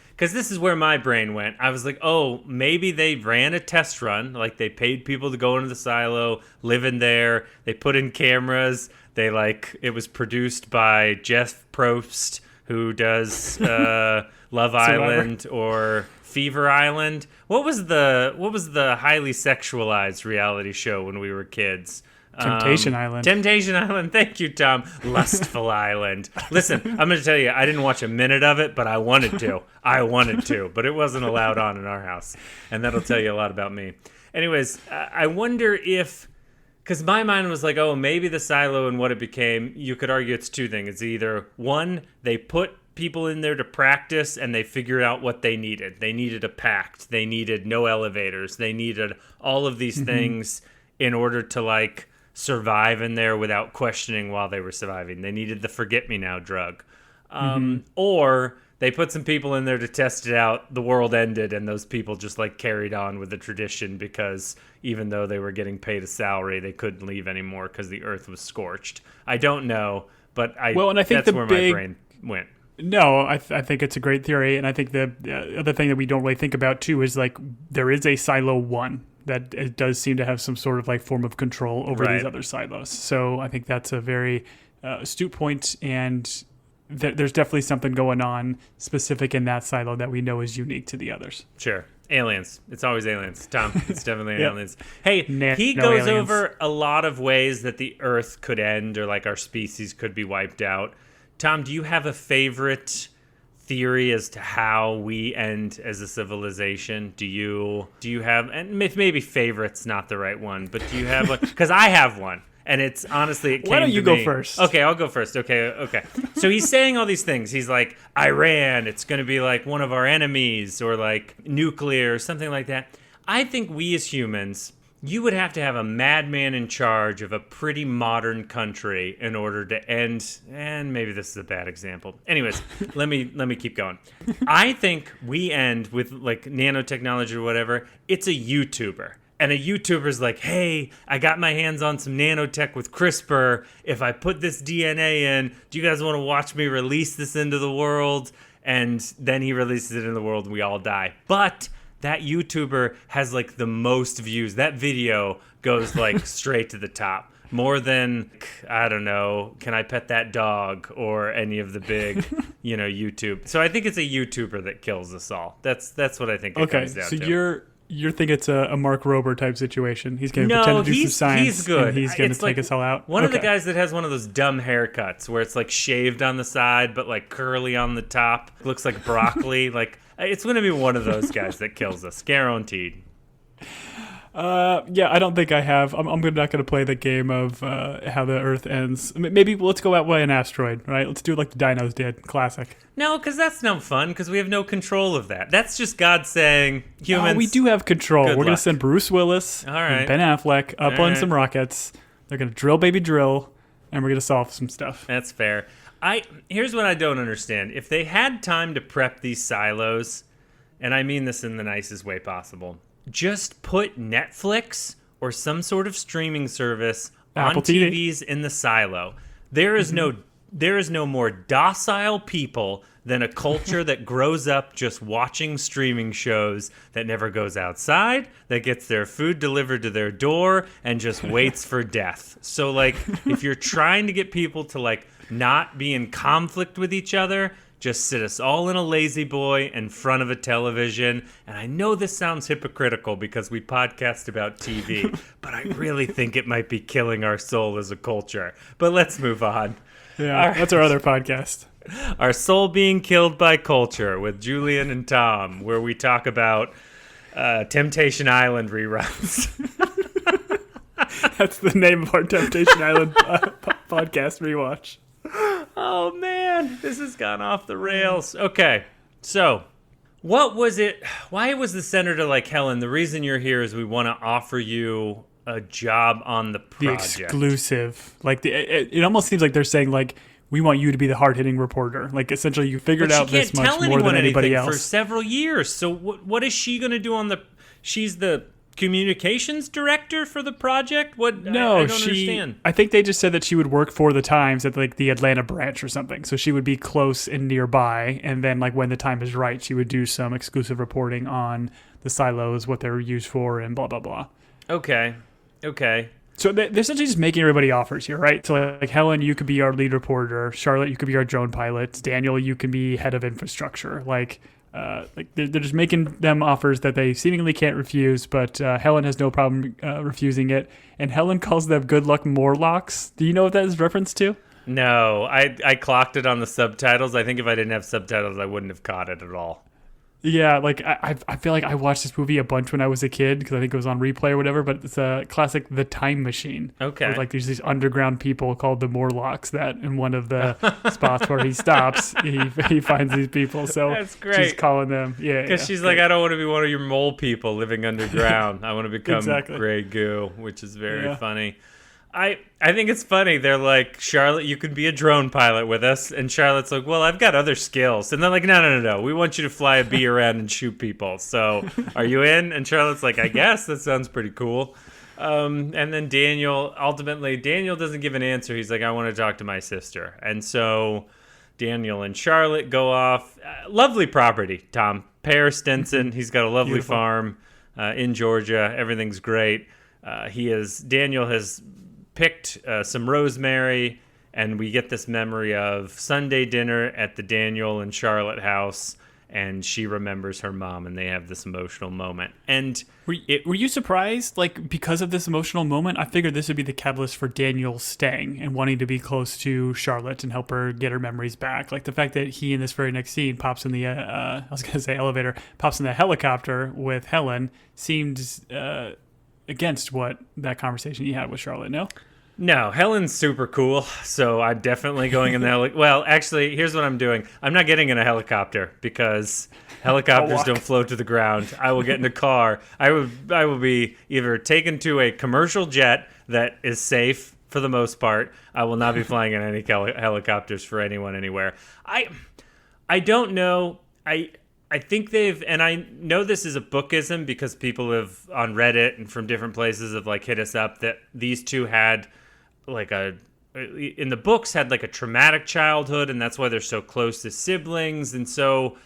because this is where my brain went. I was like, oh, maybe they ran a test run. Like, they paid people to go into the silo, live in there. They put in cameras. They, like, it was produced by Jeff Probst, who does Love Island or Fever Island. What was the highly sexualized reality show when we were kids? Temptation Island. Temptation Island. Thank you, Tom. Lustful Island. Listen, I'm going to tell you, I didn't watch a minute of it, but I wanted to. But it wasn't allowed on in our house. And that'll tell you a lot about me. Anyways, I wonder if, because my mind was like, oh, maybe the silo and what it became, you could argue it's two things. It's either, one, they put people in there to practice and they figured out what they needed. They needed a pact. They needed no elevators. They needed all of these things in order to, like, survive in there without questioning while they were surviving. They needed the forget-me-now drug. Or they put some people in there to test it out. The world ended, and those people just like carried on with the tradition because even though they were getting paid a salary, they couldn't leave anymore because the earth was scorched. I don't know, but I think that's where my brain went. No, I think it's a great theory, and I think the other thing that we don't really think about too is like there is a silo one that it does seem to have some sort of like form of control over these other silos. So I think that's a very astute point, and there's definitely something going on specific in that silo that we know is unique to the others. Sure. Aliens. It's always aliens. Tom, it's definitely aliens. Hey, No he goes aliens. over a lot of ways that the Earth could end or like our species could be wiped out. Tom, do you have a favorite theory as to how we end as a civilization? Do you have, and maybe favorite's not the right one, but do you have one? Because I have one. And it's honestly, it came Why don't to you go me. first? Okay, I'll go first. Okay. So he's saying all these things. He's like, Iran, it's going to be like one of our enemies, or like nuclear, or something like that. I think we as humans, you would have to have a madman in charge of a pretty modern country in order to end, and maybe this is a bad example. Anyways, let me keep going. I think we end with like nanotechnology or whatever. It's a YouTuber. And a YouTuber's like, hey, I got my hands on some nanotech with CRISPR. If I put this DNA in, do you guys want to watch me release this into the world? And then he releases it in the world and we all die. But that YouTuber has like the most views. That video goes like straight to the top. More than, I don't know, Can I Pet That Dog or any of the big, YouTube. So I think it's a YouTuber that kills us all. That's what I think it comes down to. Okay, so you're thinking it's a Mark Rober type situation. He's going to pretend to do some science. He's good. And he's going to take us all out. One of the guys that has one of those dumb haircuts where it's like shaved on the side but like curly on the top. Looks like broccoli. Like it's going to be one of those guys that kills us. Guaranteed. Yeah, I don't think I have. I'm not going to play the game of how the Earth ends. Maybe let's go out by an asteroid, right? Let's do it like the dinos did. Classic. No, because that's no fun, because we have no control of that. That's just God saying, humans... Oh, we do have control. We're going to luck. send Bruce Willis and Ben Affleck up on some rockets. They're going to drill, baby, drill, and we're going to solve some stuff. That's fair. Here's what I don't understand. If they had time to prep these silos, and I mean this in the nicest way possible, just put Netflix or some sort of streaming service Apple on TV. TVs in the silo. There is no more docile people than a culture that grows up just watching streaming shows, that never goes outside, that gets their food delivered to their door, and just waits for death. So, like, if you're trying to get people to, like, not be in conflict with each other, just sit us all in a lazy boy in front of a television. And I know this sounds hypocritical because we podcast about TV, but I really think it might be killing our soul as a culture. But let's move on. Yeah, that's our other podcast. Our soul being killed by culture with Julian and Tom, where we talk about Temptation Island reruns. That's the name of our Temptation Island podcast rewatch. Oh, man, this has gone off the rails. Okay, so what was it? Why was the senator like, Helen, the reason you're here is we want to offer you a job on the project. The exclusive. Like, it almost seems like they're saying, like, we want you to be the hard-hitting reporter. Like, essentially, you figured out this much more than anybody else. For several years. So what is she going to do on the... She's the communications director for the project? What? No, I don't understand. I think they just said that she would work for the Times at, like, the Atlanta branch or something. So she would be close and nearby. And then, like, when the time is right, she would do some exclusive reporting on the silos, what they're used for, and blah, blah, blah. Okay. So they're essentially just making everybody offers here, right? So like Helen, you could be our lead reporter. Charlotte, you could be our drone pilot. Daniel, you can be head of infrastructure. Like they're just making them offers that they seemingly can't refuse. But Helen has no problem refusing it. And Helen calls them good luck Morlocks. Do you know what that is reference to? No, I clocked it on the subtitles. I think if I didn't have subtitles, I wouldn't have caught it at all. Yeah, like I feel like I watched this movie a bunch when I was a kid because I think it was on replay or whatever, but it's a classic The Time Machine. Okay. Where, like, there's these underground people called the Morlocks that in one of the spots where he stops, he finds these people. So that's great. She's calling them. Yeah. Because she's like, I don't want to be one of your mole people living underground. I want to become Exactly. gray goo, which is very funny. I think it's funny. They're like, Charlotte, you could be a drone pilot with us. And Charlotte's like, well, I've got other skills. And they're like, no. We want you to fly a bee around and shoot people. So are you in? And Charlotte's like, I guess. That sounds pretty cool. And then Daniel doesn't give an answer. He's like, I want to talk to my sister. And so Daniel and Charlotte go off. Lovely property, Tom. Pear Stinson. He's got a lovely Beautiful. farm in Georgia. Everything's great. Daniel has picked some rosemary, and we get this memory of Sunday dinner at the Daniel and Charlotte house, and she remembers her mom, and they have this emotional moment. And were you surprised, like, because of this emotional moment? I figured this would be the catalyst for Daniel staying and wanting to be close to Charlotte and help her get her memories back. Like the fact that he, in this very next scene, pops in the elevator, pops in the helicopter with Helen, seemed against what that conversation he had with Charlotte. No, Helen's super cool, so I'm definitely going in the well, actually, here's what I'm doing. I'm not getting in a helicopter because helicopters don't float to the ground. I will get in a car. I will be either taken to a commercial jet that is safe for the most part. I will not be flying in any helicopters for anyone anywhere. I don't know. I think and I know this is a bookism because people have on Reddit and from different places have like hit us up that these two had like in the books had like a traumatic childhood, and that's why they're so close as siblings. And so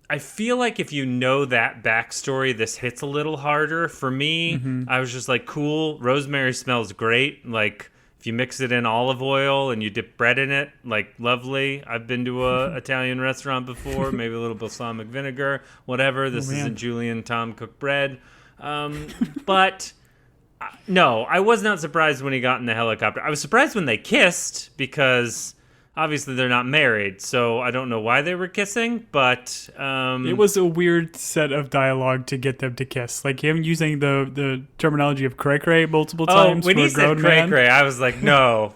I feel like if you know that backstory, this hits a little harder. For me, I was just like, cool, rosemary smells great. Like if you mix it in olive oil and you dip bread in it, like lovely. I've been to a Italian restaurant before, maybe a little balsamic vinegar, whatever. This isn't Julian Tom cooked bread. But no, I was not surprised when he got in the helicopter. I was surprised when they kissed because obviously they're not married, so I don't know why they were kissing, but It was a weird set of dialogue to get them to kiss. Like him using the terminology of cray-cray multiple times. When for he a grown said man. cray-cray, I was like, no,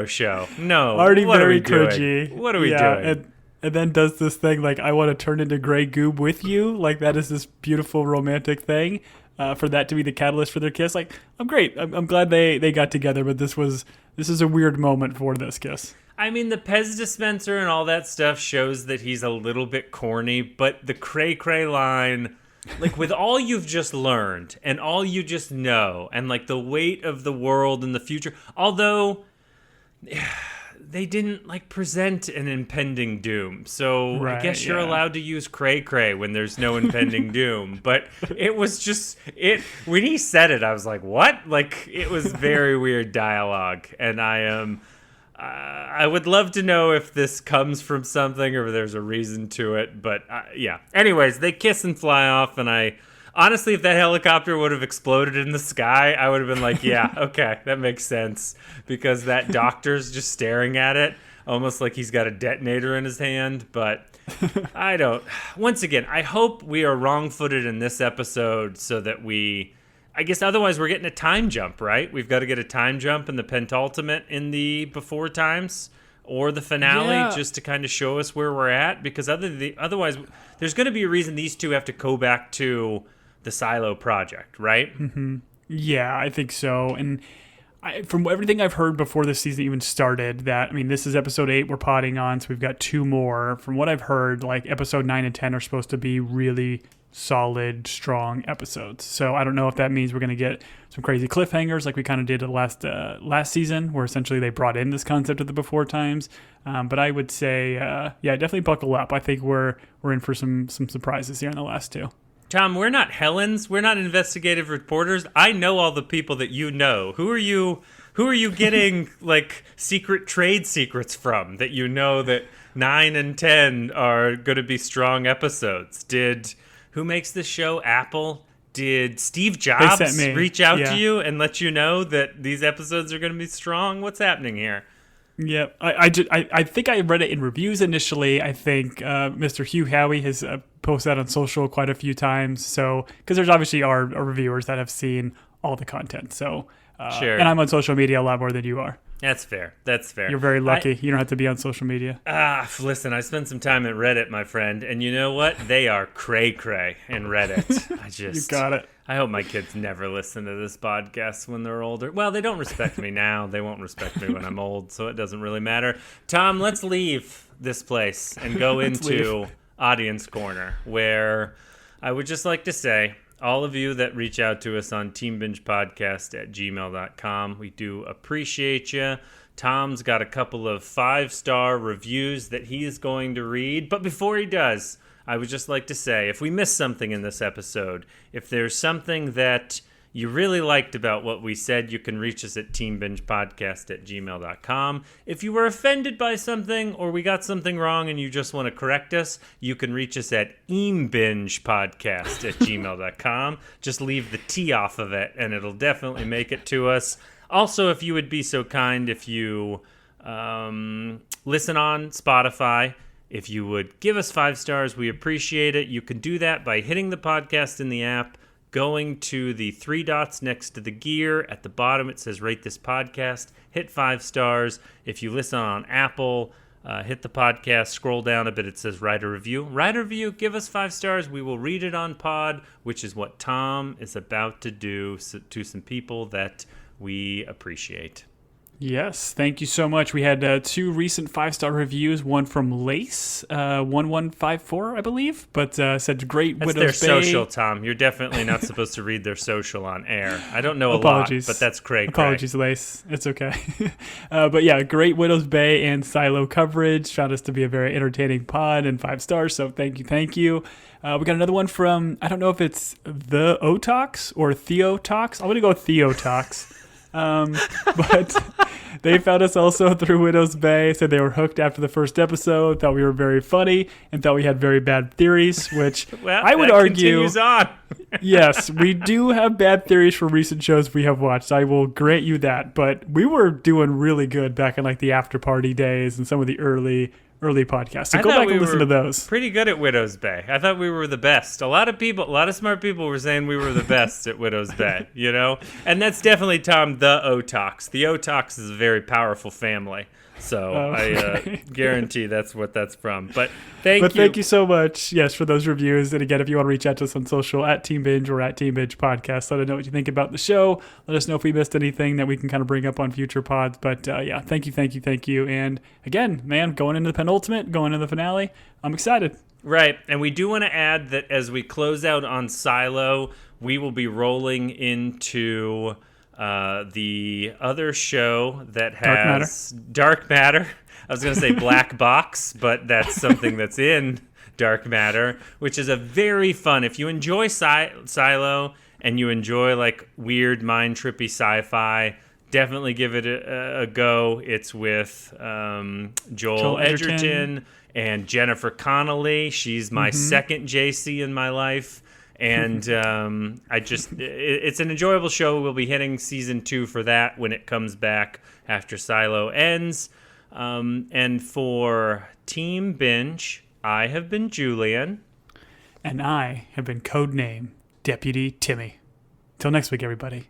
show. No. Already what very are we doing? cringy. What are we doing? And then does this thing like, I want to turn into gray goob with you. Like that is this beautiful romantic thing. For that to be the catalyst for their kiss. Like, I'm great. I'm glad they got together, but this was This is a weird moment for this kiss. I mean, the Pez dispenser and all that stuff shows that he's a little bit corny, but the cray-cray line, like, with all you've just learned and all you just know and, like, the weight of the world in the future, although they didn't, like, present an impending doom, so right, I guess you're allowed to use cray-cray when there's no impending doom, but it was just, when he said it, I was like, what? Like, it was very weird dialogue, and I would love to know if this comes from something or if there's a reason to it, but yeah. Anyways, they kiss and fly off, and honestly, if that helicopter would have exploded in the sky, I would have been like, yeah, okay, that makes sense, because that doctor's just staring at it, almost like he's got a detonator in his hand, but once again, I hope we are wrong-footed in this episode so that I guess otherwise we're getting a time jump, right? We've got to get a time jump in the pentultimate in the before times or the finale just to kind of show us where we're at, because otherwise there's going to be a reason these two have to go back to the Silo project, right? Mm-hmm. Yeah, I think so. And from everything I've heard before this season even started, this is episode 8 we're potting on, so we've got 2 more. From what I've heard, like episode 9 and 10 are supposed to be really solid, strong episodes. So I don't know if that means we're going to get some crazy cliffhangers like we kind of did last season, where essentially they brought in this concept of the before times. But I would say, definitely buckle up. I think we're in for some surprises here in the last 2. Tom, we're not Helens. We're not investigative reporters. I know all the people that you know. Who are you getting like secret trade secrets from that you know that 9 and 10 are going to be strong episodes? Who makes this show? Apple? Did Steve Jobs reach out to you and let you know that these episodes are going to be strong? What's happening here? Yeah, I think I read it in reviews initially. I think Mr. Hugh Howey has posted that on social quite a few times. So, because there's obviously are reviewers that have seen all the content. So, sure. And I'm on social media a lot more than you are. That's fair. You're very lucky. You don't have to be on social media. Listen, I spent some time at Reddit, my friend, and you know what? They are cray-cray in Reddit. You got it. I hope my kids never listen to this podcast when they're older. Well, they don't respect me now. They won't respect me when I'm old, so it doesn't really matter. Tom, let's leave this place and go into Audience Corner, where I would just like to say, all of you that reach out to us on teambingepodcast@gmail.com, we do appreciate you. Tom's got a couple of 5-star reviews that he is going to read. But before he does, I would just like to say, if we missed something in this episode, if there's something that you really liked about what we said, you can reach us at teambingepodcast@gmail.com. If you were offended by something or we got something wrong and you just want to correct us, you can reach us at eambingepodcast@gmail.com. Just leave the T off of it and it'll definitely make it to us. Also, if you would be so kind, if you listen on Spotify, if you would give us 5 stars, we appreciate it. You can do that by hitting the podcast in the app, going to the 3 dots next to the gear. At the bottom, it says rate this podcast. Hit 5 stars. If you listen on Apple, hit the podcast, scroll down a bit. It says write a review. Write a review, give us 5 stars. We will read it on pod, which is what Tom is about to do to some people that we appreciate. Yes, thank you so much. We had 2 recent 5-star reviews, one from Lace, 1154, I believe, but said great That's Widow's their Bay. social, Tom. You're definitely not supposed to read their social on air. I don't know Apologies. a lot, but that's cray-cray. Apologies, Lace. It's okay. But yeah, great Widow's Bay and Silo coverage. Found us to be a very entertaining pod and 5 stars, so thank you. We got another one from, I don't know if it's the Otox or Theotox. I'm going to go with Theotox. But they found us also through Widow's Bay, said they were hooked after the first episode, thought we were very funny, and thought we had very bad theories, which well, I would argue continues on. Yes, we do have bad theories for recent shows we have watched. I will grant you that, but we were doing really good back in like the after party days and some of the early podcasts. So go back and listen to those. Pretty good at Widow's Bay. I thought we were the best. A lot of smart people were saying we were the best at Widow's Bay, you know? And that's definitely, Tom, the Otox. The Otox is a very powerful family. So Okay. I guarantee that's what that's from. But thank But you. thank you so much, yes, for those reviews. And again, if you want to reach out to us on social at Team Binge or at Team Binge Podcast, let us know what you think about the show. Let us know if we missed anything that we can kind of bring up on future pods. But yeah, thank you. And again, man, going into the penultimate, going into the finale, I'm excited. Right. And we do want to add that as we close out on Silo, we will be rolling into the other show that has Dark Matter. I was going to say Black Box, but that's something that's in Dark Matter, which is a very fun. If you enjoy Silo and you enjoy like weird, mind trippy sci-fi, definitely give it a go. It's with Joel Edgerton and Jennifer Connelly. She's my second JC in my life. And it's an enjoyable show. We'll be hitting season 2 for that when it comes back after Silo ends. And for Team Binge, I have been Julian. And I have been codename Deputy Timmy. Till next week, everybody.